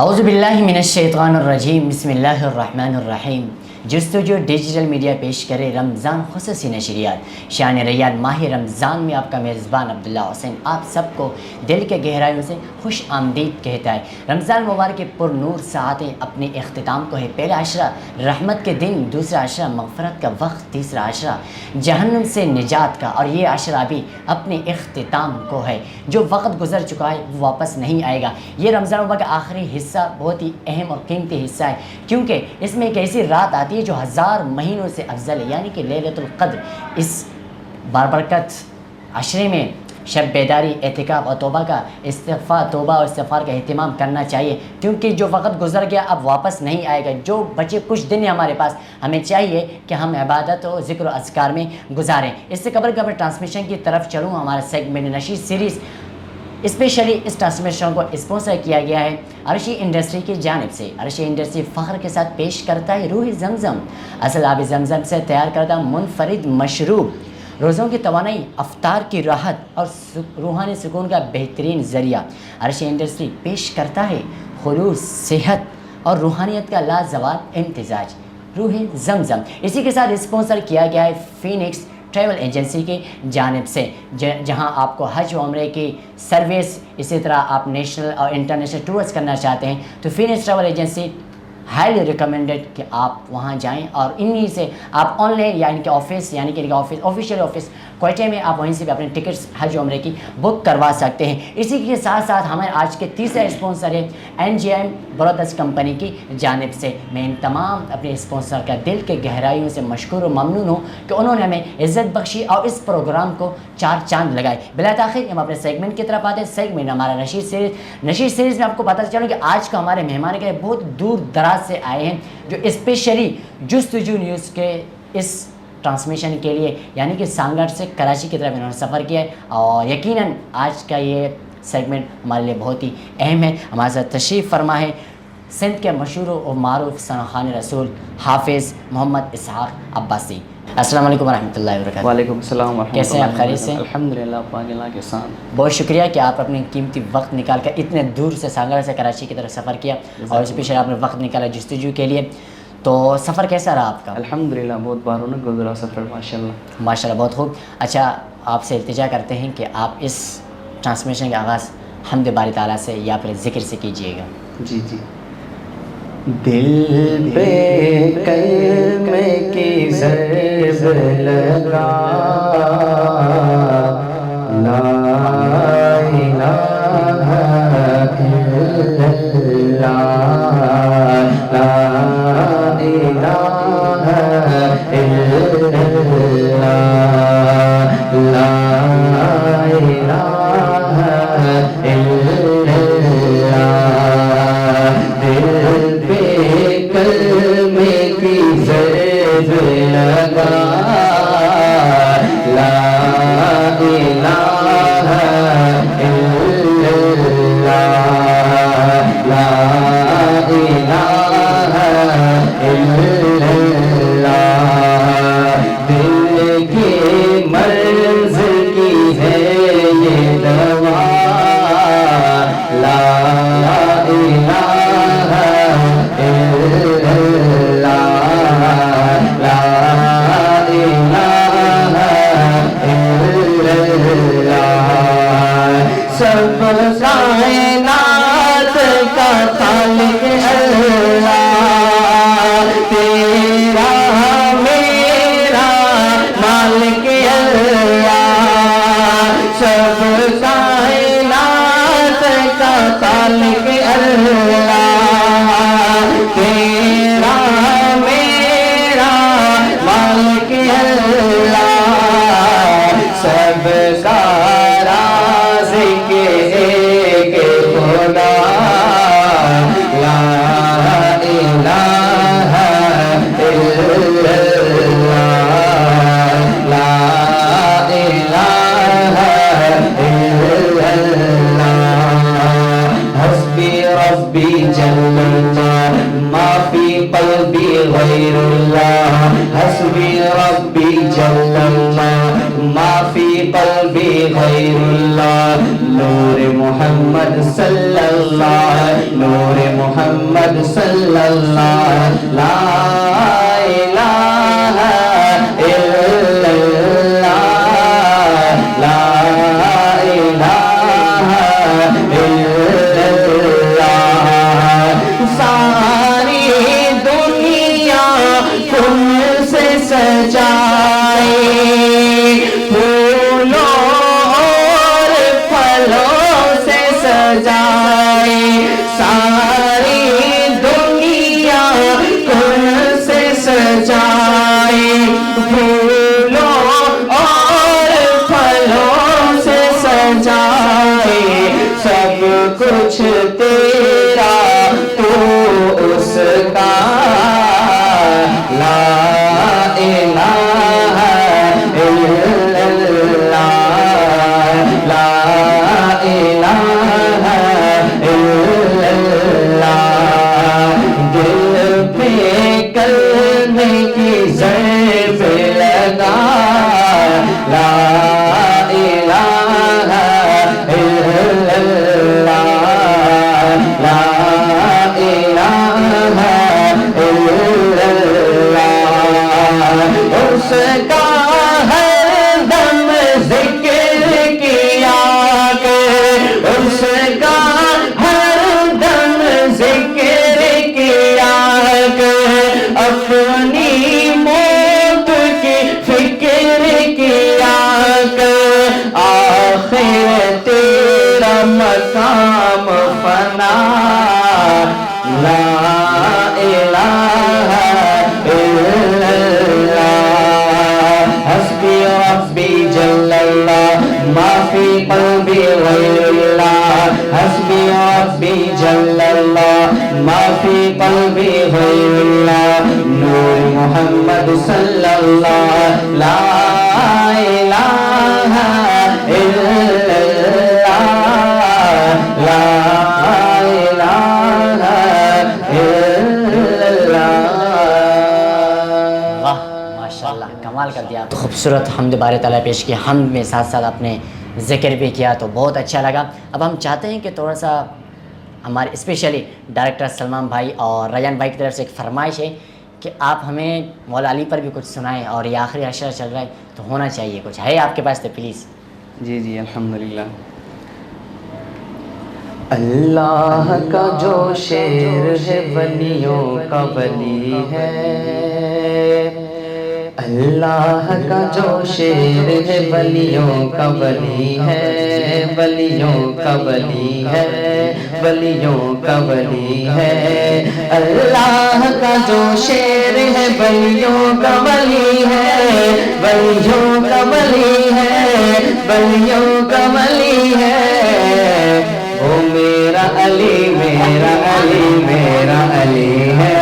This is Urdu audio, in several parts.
اعوذ باللہ من الشیطان الرجیم بسم اللہ الرحمن الرحیم جستجو ڈیجیٹل میڈیا پیش کرے رمضان خصوصی نشریات شان ریاض ماہ رمضان میں آپ کا میزبان عبداللہ حسین آپ سب کو دل کے گہرائیوں سے خوش آمدید کہتا ہے۔ رمضان مبارک کے پر نور ساعتیں اپنے اختتام کو ہے۔ پہلا عشرہ رحمت کے دن، دوسرا عشرہ مغفرت کا وقت، تیسرا عشرہ جہنم سے نجات کا، اور یہ عشرہ بھی اپنے اختتام کو ہے۔ جو وقت گزر چکا ہے وہ واپس نہیں آئے گا۔ یہ رمضان مبارک کا آخری حصہ بہت ہی اہم اور قیمتی حصہ ہے، کیونکہ اس میں ایک ایسی رات آتی ہے جو 1000 مہینوں سے افضل ہے، یعنی کہ لیلۃ القدر۔ اس بابرکت عشرے میں شب بیداری، اعتکاف اور توبہ اور استغفار کا اہتمام کرنا چاہیے، کیونکہ جو وقت گزر گیا اب واپس نہیں آئے گا۔ جو بچے کچھ دن ہیں ہمارے پاس، ہمیں چاہیے کہ ہم عبادت و ذکر و اذکار میں گزاریں۔ اس سے قبل میں ٹرانسمیشن کی طرف چلوں، ہمارا سیگمنٹ نشید سیریز اسپیشلی اس ٹرانسمیشن کو اسپانسر کیا گیا ہے عرشی انڈسٹری کی جانب سے۔ عرشی انڈسٹری فخر کے ساتھ پیش کرتا ہے روح زمزم، اصل آب زمزم سے تیار کردہ منفرد مشروب، روزوں کی توانائی، افطار کی راحت اور روحانی سکون کا بہترین ذریعہ۔ عرشی انڈسٹری پیش کرتا ہے خلوص، صحت اور روحانیت کا لازوال امتزاج، روح زمزم۔ اسی کے ساتھ اسپانسر کیا گیا ہے فینکس ٹریول ایجنسی کی جانب سے، جہاں آپ کو حج و عمرے کی سروس، اسی طرح آپ نیشنل اور انٹرنیشنل ٹورز کرنا چاہتے ہیں تو Phoenix travel agency highly recommended کہ آپ وہاں جائیں، اور انہی سے آپ آن لائن یعنی کہ آفیشیل آفس کوئٹے میں آپ وہیں سے بھی اپنے ٹکٹس حج و عمرے کی بک کروا سکتے ہیں۔ اسی کے ساتھ ساتھ ہمیں آج کے تیسرا اسپانسر ہے NGM برودرز کمپنی کی جانب سے۔ میں ان تمام اپنے اسپانسر کا دل کے گہرائیوں سے مشکور و ممنون ہوں کہ انہوں نے ہمیں عزت بخشی اور اس پروگرام کو 4 چاند لگائے۔ بلا تاخیر ہم اپنے سیگمنٹ کی طرف آتے ہیں۔ سیگمنٹ ہمارا نشید سیریز میں آپ کو پتہ چلے کہ آج کا ہمارے مہمان کے بہت دور دراز سے آئے ہیں، جو اسپیشلی جستجو نیوز کے اس ٹرانسمیشن کے لیے یعنی کہ سانگڑ سے کراچی کی طرف انہوں نے سفر کیا ہے، اور یقیناً آج کا یہ سیگمنٹ ہمارے لیے بہت ہی اہم ہے۔ ہمارے ساتھ تشریف فرما ہے سندھ کے مشہور و معروف ثناخوان رسول حافظ محمد اسحاق عباسی۔ السلام علیکم ورحمۃ اللہ وبرکاتہ۔ وعلیکم السلام ورحمۃ اللہ۔ کیسے ہیں آپ؟ خیریت سے؟ الحمدللہ، پاک اللہ کے ساتھ۔ بہت شکریہ کہ آپ اپنے قیمتی وقت نکال کر اتنے دور سے سانگڑ سے کراچی کی طرف سفر کیا، اور اسپیشلی آپ نے وقت نکالا جستجو کے لیے۔ تو سفر کیسا رہا آپ کا؟ الحمدللہ بہت بارونق گزرا سفر، ماشاءاللہ۔ ماشاءاللہ، بہت خوب۔ اچھا، آپ سے التجا کرتے ہیں کہ آپ اس ٹرانسمیشن کا آغاز حمد باری تعالیٰ سے یا پھر ذکر سے کیجیے گا۔ جی جی۔ دل پہ کلمے کی ضرب لگا، لا الہ الا اللہ، لا الہ الا اللہ، لا الہ الا اللہ۔ دل پہ کلمے کی ضرب لگا، لا الہ الا اللہ، لا الہ الا اللہ۔ دل کے مرض کی ہے یہ دوا، لا الہ الا اللہ، لا الہ الا اللہ۔ سب کائنات کا خالق اللہ، تیرا میرا مالک اللہ۔ سب کائنات کا خالق اللہ، تیرا میرا مالک اللہ۔ سب کا رازق ایک خدا، لا الہ الا اللہ، لا الہ الا اللہ۔ حسبی ربی جل اللہ، ما فی قلبی غیر اللہ، حسبی ربی جل اللہ، ما فی قلبی غیر اللہ نور محمد صلی اللہ نور محمد صلی اللہ لا الہ الا اللہ لا الہ الا اللہ ساری دنیا تم سے سجائے پھولوں اور پھلوں سے سجائے ساری دنیا تم سے سجائے پھولوں اور پھلوں سے سجائے سب کچھ تیرا تو اس کا لا الہ الا اللہ لا الہ الا اللہ دل پہ کلمے کی ضرب لگا لا الہ الا اللہ لا الہ الا اللہ اس کا ہر دم ذکر کیا کر اس کا ہر دم ذکر کیا کر اپنی موت کی فکر کیا کر آخر تیرا مقام فنا لا الہ الا اللہ حسبی ربی جل اللہ ما فی قلبی غیر اللہ حسبی ربی جل اللہ ما فی قلبی غیر اللہ نور محمد صلی اللہ لا الہ الا اللہ لا الہ الا اللہ واہ ماشاءاللہ کمال کر دیا. خوبصورت حمد بارے تعالیٰ پیش کی. حمد میں ساتھ ساتھ آپ نے ذکر بھی کیا تو بہت اچھا لگا. اب ہم چاہتے ہیں کہ تھوڑا سا ہمارے اسپیشلی ڈائریکٹر سلمان بھائی اور ریان بھائی کی طرف سے ایک فرمائش ہے کہ آپ ہمیں مولا علی پر بھی کچھ سنائیں اور یہ آخری اشعار چل رہا ہے تو ہونا چاہیے کچھ ہے آپ کے پاس تو پلیز. جی جی الحمدللہ. اللہ کا جو شعر ہے ولیوں کا ولی ہے اللہ کا جو شعر ہے ولیوں کا ولی ہے ولیوں کا ولی ہے ولیوں کا ولی ہے اللہ کا جو شعر ہے ولیوں کا ولی ہے ولیوں کا ولی ہے ولیوں کا ولی ہے وہ میرا علی میرا علی میرا علی ہے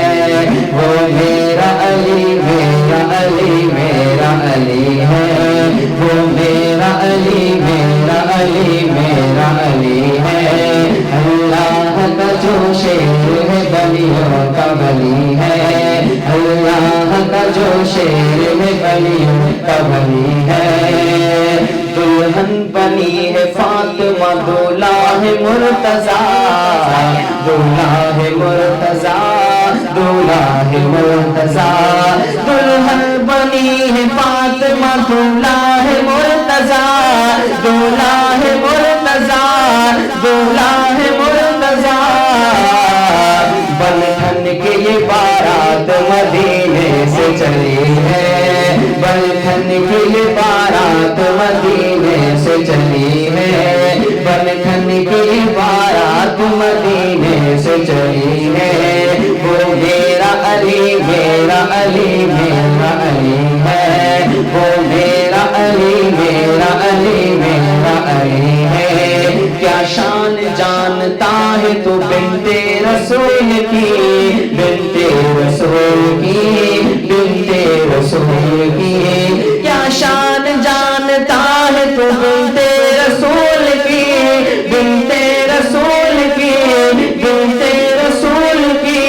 وہ میرا علی میرا علی میرا علی ہے وہ میرا علی میرا علی میرا علی ہے اللہ کا جو شعر ہے ولیوں کا ولی ہے اللہ کا جو شعر ہے ولیوں کا ولی ہے دلہن بنی ہے فاطمہ دولہا ہے مرتضیٰ دولہا ہے مرتضیٰ دولہا ہے مرتضیٰ دلہن بنی ہے فاطمہ دولہا ہے مرتضیٰ دولہا ہے مرتضیٰ دولہا ہے مرتضیٰ بن ٹھن کے یہ بارات مدینے سے چلی ہے بن ٹھن کے یہ بارات مدینے سے چلی ہے بن ٹھن کے یہ بارات مدینے سے چلی ہے وہ میرا علی میرا علی میرا علی ہے وہ میرا علی میرا علی میرا علی ہے کیا شان جانتا ہے تو بنت رسول کی بنت رسول کی بنت رسول کی کیا شان جانتا ہے تو بنت رسول کی بنت رسول کی بنت رسول کی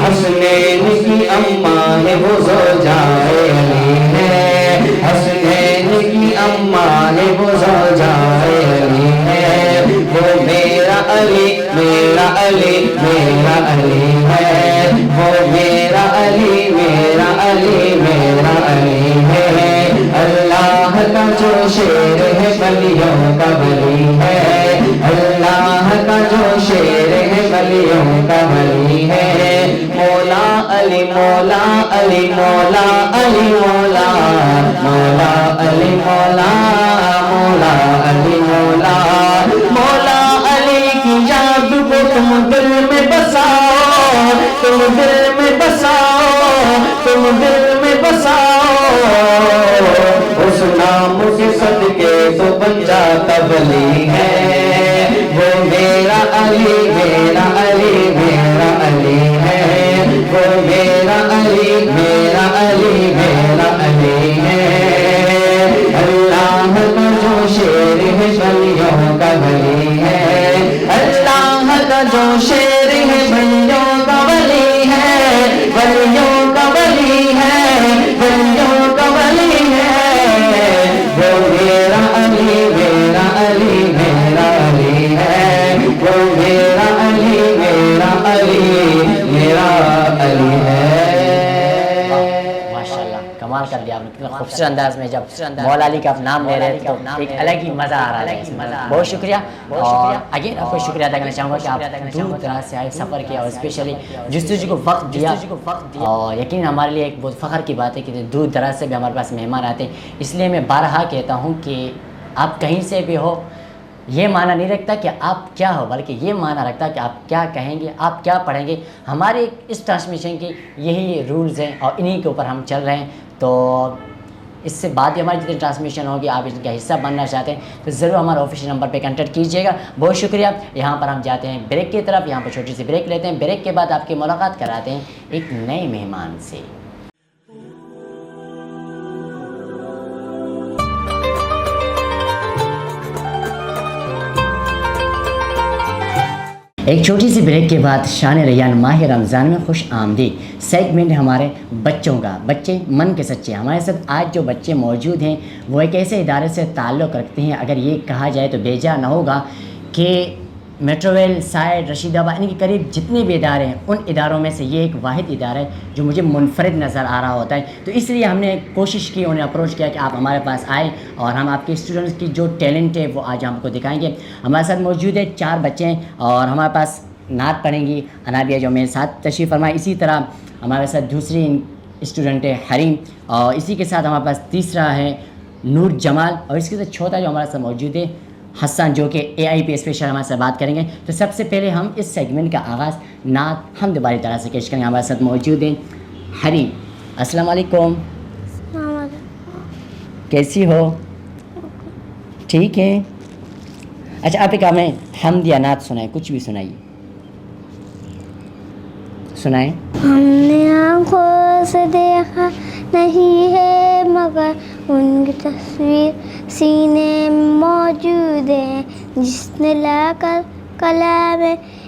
حسنین کی اماں ہے وہ زوجائے علی ہے حسنین علی ہے، وہ میرا علی میرا علی میرا علی ہے، اللہ کا جو شیر ہے ولیوں کا ولی ہے، اللہ کا جو شیر ہے ولیوں کا ولی ہے، مولا علی مولا علی مولا علی مولا مولا علی مولا مولا علی مولا مولا علی کی یاد کو تم دل میں بساؤ، تم دل میں بساؤ، تم دل میں بساؤ، اس نام کے صدقے تو بن جاتا ولی ہے، وہ میرا علی میرا علی میرا علی ہے، وہ میرا علی میرا علی میرا علی ہے، اللہ کا جو شیر ہے ولیوں کا ولی ہے، اللہ کا جو شیر ہے ولیوں کا ولی ہے، ولیوں کا ولی ہے، ولیوں کا ولی ہے، وہ میرا علی میرا علی میرا علی ہے، وہ میرا علی میرا علی میرا علی ہے۔ ماشاءاللہ کمال کر دیا آپ نے، کتنا خوبصورت انداز میں جب مولا علی کا آپ نام لے رہے تھے تو ایک الگ ہی مزہ آ رہا ہے۔ بہت شکریہ، اور اگین آپ کو شکریہ ادا کرنا چاہوں گا کہ آپ دور دراز سے آئے، سفر کیا اور اسپیشلی جستجو کو وقت دیا، اور یقین ہمارے لیے ایک بہت فخر کی بات ہے کہ دور دراز سے بھی ہمارے پاس مہمان آتے ہیں۔ اس لیے میں بارہا کہتا ہوں کہ آپ کہیں سے بھی ہو، یہ معنی نہیں رکھتا کہ آپ کیا ہو، بلکہ یہ معنی رکھتا کہ آپ کیا کہیں گے، آپ کیا پڑھیں گے۔ ہمارے اس ٹرانسمیشن کی یہی رولز ہیں اور انہی کے اوپر ہم چل رہے ہیں، تو اس سے بعد بھی ہماری جتنی ٹرانسمیشن ہوگی، آپ ان کا حصہ بننا چاہتے ہیں تو ضرور ہمارے آفیشیل نمبر پہ کنٹیکٹ کیجیے گا۔ بہت شکریہ۔ یہاں پر ہم جاتے ہیں بریک کی طرف، یہاں پر چھوٹی سی بریک لیتے ہیں، بریک کے بعد آپ کی ملاقات کراتے ہیں ایک نئے مہمان سے۔ ایک چھوٹی سی بریک کے بعد شان ریان ماہ رمضان میں خوش آمدید سیگمنٹ ہمارے بچوں کا، بچے من کے سچے۔ ہمارے ساتھ آج جو بچے موجود ہیں وہ ایک ایسے ادارے سے تعلق رکھتے ہیں، اگر یہ کہا جائے تو بیجا نہ ہوگا کہ میٹرو ویل، سائڈ، رشید آباد، ان کے قریب جتنے بھی ادارے ہیں ان اداروں میں سے یہ ایک واحد ادارہ ہے جو مجھے منفرد نظر آ رہا ہوتا ہے۔ تو اس لیے ہم نے کوشش کی، انہیں اپروچ کیا کہ آپ ہمارے پاس آئیں اور ہم آپ کے اسٹوڈنٹس کی جو ٹیلنٹ ہے وہ آج ہم کو دکھائیں گے۔ ہمارے ساتھ موجود ہے 4 بچے ہیں اور ہمارے پاس نعت پڑھیں گی انابیہ جو میرے ساتھ تشریف فرمائے۔ اسی طرح ہمارے ساتھ دوسری اسٹوڈنٹ ہے حریم، اور اسی کے ساتھ ہمارے پاس تیسرا ہے نور جمال، اور اس کے ساتھ چوتھا جو ہمارے ساتھ موجود ہے حسن، جو کہ اے آئی پی اسپیشل ہمارے سے بات کریں گے۔ تو سب سے پہلے ہم اس سیگمنٹ کا آغاز نعت حمد باری طرح سے پیش کریں گے۔ ہمارے ساتھ موجود ہیں حریم۔ السلام علیکم، کیسی ہو؟ ٹھیک ہے، اچھا آپ ایک ہمیں حمد یا نعت سنائیں، کچھ بھی سنائیے، سنائیں۔ ہم نے آنکھوں سے دیکھا نہیں ہے مگر ان کی تصویر سینے میں موجود ہے، جس نے لا کر کلام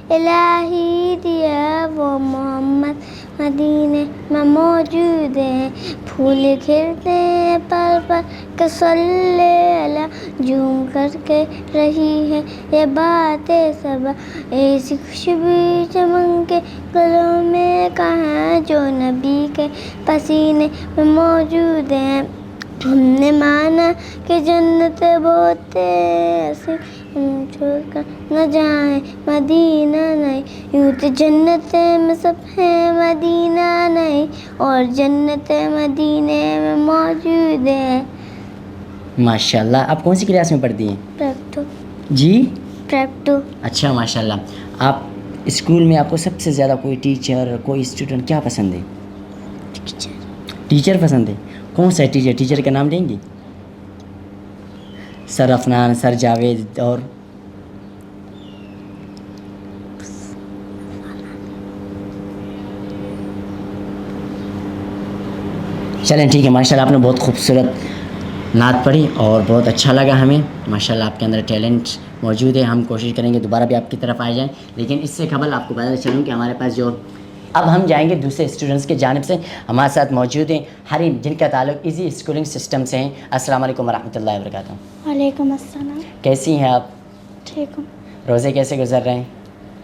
الہی دیا وہ محمد مدینے میں موجود ہے، پھول کھلتے ہیں پر پر کہ صلی اللہ جھوم کر کے رہی ہے یہ باتیں سب، ایسی خوشبو چمن کے گلوں میں کہاں جو نبی کے پسینے میں موجود ہیں۔ ہم نے مانا کہ جنت بہت ایسی چھوڑ کر نہ جائیں مدینہ نہیں، یوں تو جنت میں سب ہیں مدینہ نہیں، اور جنت مدینے میں موجود ہے۔ ماشاءاللہ، آپ کون سی کلاس میں پڑھتی ہیں؟ Prep G two. اچھا ماشاءاللہ۔ آپ اسکول میں آپ کو سب سے زیادہ کوئی ٹیچر، کوئی اسٹوڈنٹ کیا پسند ہے؟ ٹیچر پسند ہے؟ کون سا ٹیچر؟ ٹیچر کا نام لیں گی؟ سر افنان، سر جاوید، اور چلیں ٹھیک ہے۔ ماشاءاللہ آپ نے بہت خوبصورت نعت پڑھی اور بہت اچھا لگا ہمیں، ماشاءاللہ آپ کے اندر ٹیلنٹ موجود ہے۔ ہم کوشش کریں گے دوبارہ بھی آپ کی طرف آ جائیں، لیکن اس سے قبل آپ کو بتاتے چلوں کہ ہمارے پاس جو اب ہم جائیں گے دوسرے اسٹوڈنٹس کی جانب سے، ہمارے ساتھ موجود ہیں حریم، جن کا تعلق ایزی اسکولنگ سسٹم سے ہیں۔ السلام علیکم ورحمۃ اللہ وبرکاتہ۔ وعلیکم السلام۔ کیسی ہیں آپ؟ ٹھیک ہوں، روزے کیسے گزر رہے ہیں؟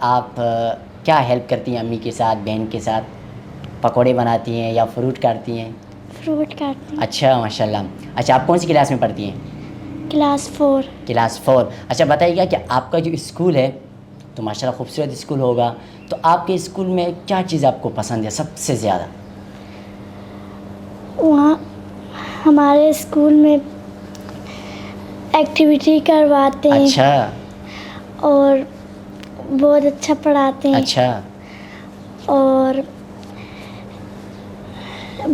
آپ کیا ہیلپ کرتی ہیں امی کے ساتھ، بہن کے ساتھ؟ پکوڑے بناتی ہیں یا فروٹ کاٹتی ہیں؟ فروٹ کاٹتی ہوں۔ اچھا ماشاءاللہ۔ اچھا، آپ کون سی کلاس میں پڑھتی ہیں؟ کلاس 4۔ کلاس 4۔ اچھا بتائیے گا کہ آپ کا جو اسکول ہے تو ماشاءاللہ خوبصورت اسکول ہوگا، تو آپ کے اسکول میں کیا چیز آپ کو پسند ہے سب سے زیادہ؟ وہاں ہمارے اسکول میں ایکٹیویٹی کرواتے ہیں اچھا اور بہت اچھا پڑھاتے ہیں اچھا اور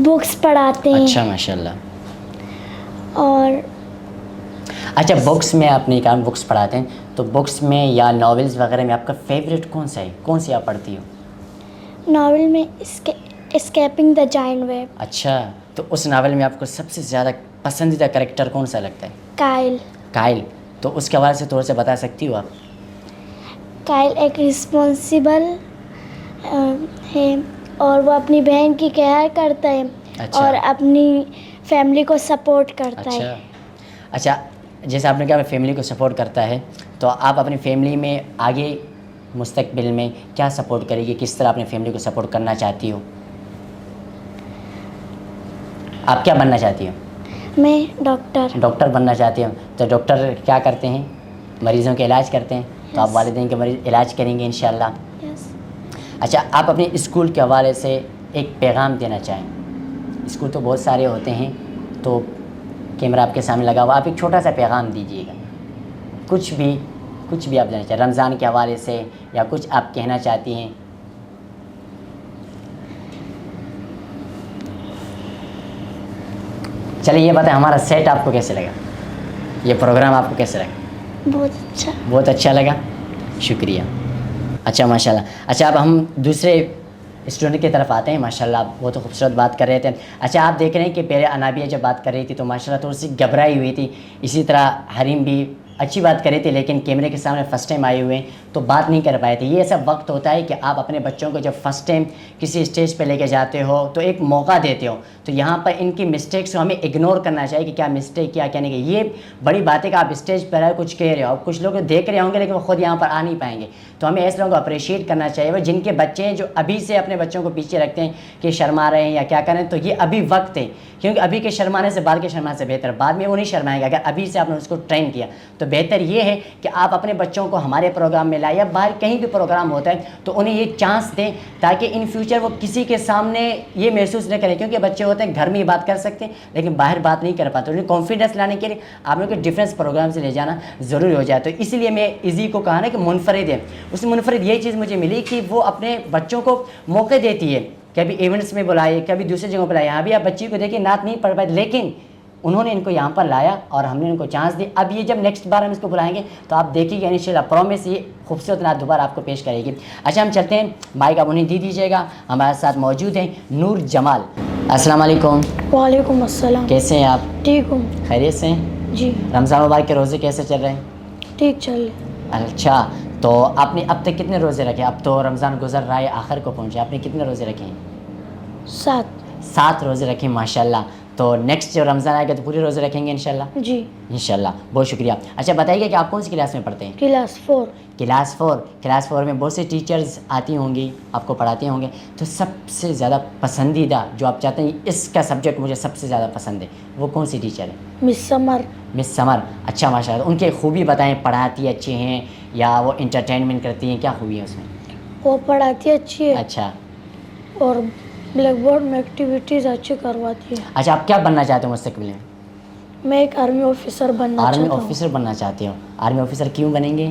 بکس پڑھاتے ہیں اچھا ماشاءاللہ۔ اور اچھا، بکس میں آپ نے کہا بکس پڑھاتے ہیں، تو بکس میں یا ناولز وغیرہ میں آپ کا فیوریٹ کون سا ہے؟ کون سی آپ پڑھتی ہو؟ ناول میں اسکیپنگ دا جائنٹ ویب۔ اچھا، تو اس ناول میں آپ کو سب سے زیادہ پسندیدہ کریکٹر کون سا لگتا ہے؟ کائل۔ کائل، تو اس کے حوالے سے تھوڑا سا بتا سکتی ہو آپ؟ کائل ایک رسپانسیبل ہے اور وہ اپنی بہن کی کیئر کرتا ہے اچھا اور اپنی فیملی کو سپورٹ کرتا ہے۔ اچھا اچھا، جیسے آپ نے کہا فیملی کو سپورٹ کرتا ہے، تو آپ اپنی فیملی میں آگے مستقبل میں کیا سپورٹ کرے گی؟ کس طرح اپنی فیملی کو سپورٹ کرنا چاہتی ہو؟ آپ کیا بننا چاہتی ہو؟ میں ڈاکٹر بننا چاہتی ہوں، تو ڈاکٹر کیا کرتے ہیں؟ مریضوں کے علاج کرتے ہیں، تو آپ Yes. والدین کے مریض علاج کریں گے انشاءاللہ۔ یس۔ اچھا، آپ اپنے اسکول کے حوالے سے ایک پیغام دینا چاہیں؟ اسکول تو بہت سارے ہوتے ہیں، تو کیمرہ آپ کے سامنے لگا ہوا، آپ ایک چھوٹا سا پیغام دیجیے گا، کچھ بھی آپ دینا چاہیں، رمضان کے حوالے سے یا کچھ آپ کہنا چاہتی ہیں؟ چلیے یہ بتائیں، ہمارا سیٹ آپ کو کیسے لگا؟ یہ پروگرام آپ کو کیسے لگا؟ بہت اچھا۔ بہت اچھا لگا، شکریہ۔ اچھا ماشاءاللہ۔ اچھا، اب ہم دوسرے اسٹوڈنٹ کی طرف آتے ہیں۔ ماشاءاللہ آپ بہت خوبصورت بات کر رہے تھے۔ اچھا، آپ دیکھ رہے ہیں کہ پہلے انابیہ جب بات کر رہی تھی تو ماشاءاللہ تھوڑی سی گھبرائی ہوئی تھی، اسی طرح حریم بھی اچھی بات کر رہی تھی، لیکن کیمرے کے سامنے فرسٹ ٹائم آئے ہوئے ہیں تو بات نہیں کر پائے تھے۔ یہ ایسا وقت ہوتا ہے کہ آپ اپنے بچوں کو جب فرسٹ ٹائم کسی اسٹیج پہ لے کے جاتے ہو تو ایک موقع دیتے ہو، تو یہاں پر ان کی مسٹیکس کو ہمیں اگنور کرنا چاہیے کہ کیا مسٹیک کیا کہنے کے۔ یہ بڑی بات ہے کہ آپ اسٹیج پر آئے کچھ کہہ رہے ہو، کچھ لوگ دیکھ رہے ہوں گے لیکن وہ خود یہاں پر آ نہیں پائیں گے، تو ہمیں ایسے لوگوں کو اپریشیٹ کرنا چاہیے۔ وہ جن کے بچے ہیں جو ابھی سے اپنے بچوں کو پیچھے رکھتے ہیں کہ شرما رہے ہیں یا کیا کریں، تو یہ ابھی وقت ہے، کیونکہ ابھی کے شرمانے سے بعد کے شرمانے سے بہتر، بعد میں وہ نہیں شرمائیں گے۔ اگر ابھی سے آپ نے اس کو ٹرین کیا تو بہتر یہ ہے کہ آپ اپنے بچوں کو ہمارے پروگرام میں لائیں یا باہر کہیں بھی پروگرام ہوتا ہے تو انہیں یہ چانس دیں تاکہ ان فیوچر وہ کسی کے سامنے یہ محسوس نہ کریں، کیونکہ بچے ہوتے ہیں گھر میں ہی بات کر سکتے ہیں لیکن باہر بات نہیں کر پاتے۔ انہیں کانفیڈنس لانے کے لیے آپ لوگوں کے ڈیفرنس پروگرام سے لے جانا ضروری ہو جائے۔ تو اس لیے میں ایزی کو کہا نا کہ منفرد ہے، اس میں منفرد یہ چیز مجھے ملی کہ وہ اپنے بچوں کو موقع دیتی ہے، کبھی ایونٹس میں بلائے، کبھی دوسری جگہوں پہ لائے۔ یہاں بھی آپ بچی کو دیکھیں نعت نہیں پڑھ پائے لیکن انہوں نے ان کو یہاں پر لایا اور ہم نے ان کو چانس دی۔ اب یہ جب نیکسٹ بار ہم اس کو بلائیں گے تو آپ دیکھیے گا انشاءاللہ پرومس یہ خوبصورت نعت دوبارہ آپ کو پیش کرے گی۔ اچھا، ہم چلتے ہیں، مائک آپ انہیں دے دیجیے گا۔ ہمارے ساتھ موجود ہیں نور جمال۔ السلام علیکم۔ وعلیکم السلام۔ کیسے ہیں آپ؟ ٹھیک ہوں خیریت سے ہیں؟ جی، رمضان مبارک کے روزے کیسے چل رہے ہیں؟ ٹھیک چل رہے۔ اچھا، تو آپ نے اب تک کتنے روزے رکھے؟ اب تو رمضان گزر رہا ہے، آخر کو پہنچے، آپ نے کتنے روزے رکھے ہیں؟ 7۔ روزے رکھیں ماشاءاللہ۔ تو نیکسٹ جب رمضان آئے گا تو پورے روزے رکھیں گے انشاءاللہ؟ جی، انشاءاللہ، بہت شکریہ۔ اچھا بتائیے کہ آپ کون سی کلاس میں پڑھتے ہیں؟ کلاس 4۔ کلاس 4 میں بہت سے ٹیچرز آتی ہوں گی، آپ کو پڑھاتے ہوں گے، تو سب سے زیادہ پسندیدہ جو آپ چاہتے ہیں اس کا سبجیکٹ مجھے سب سے زیادہ پسند ہے، وہ کون سی ٹیچر ہے؟ مس سمر۔ مس سمر۔ اچھا ماشاءاللہ، ان کی خوبی بتائیں، پڑھاتی اچھے ہیں یا وہ انٹرٹینمنٹ کرتی ہیں، کیا خوبی ہے اس میں؟ وہ پڑھاتی اچھی ہے اچھا اور بلیک بورڈ میں ایکٹیویٹیز اچھی کرواتی ہے۔ اچھا، آپ کیا بننا چاہتے ہو مستقبل میں؟ میں ایک آرمی آفیسر بننا آرمی چاہتا ہوں آفیسر بننا چاہتے ہو؟ آرمی آفیسر کیوں بنیں گے؟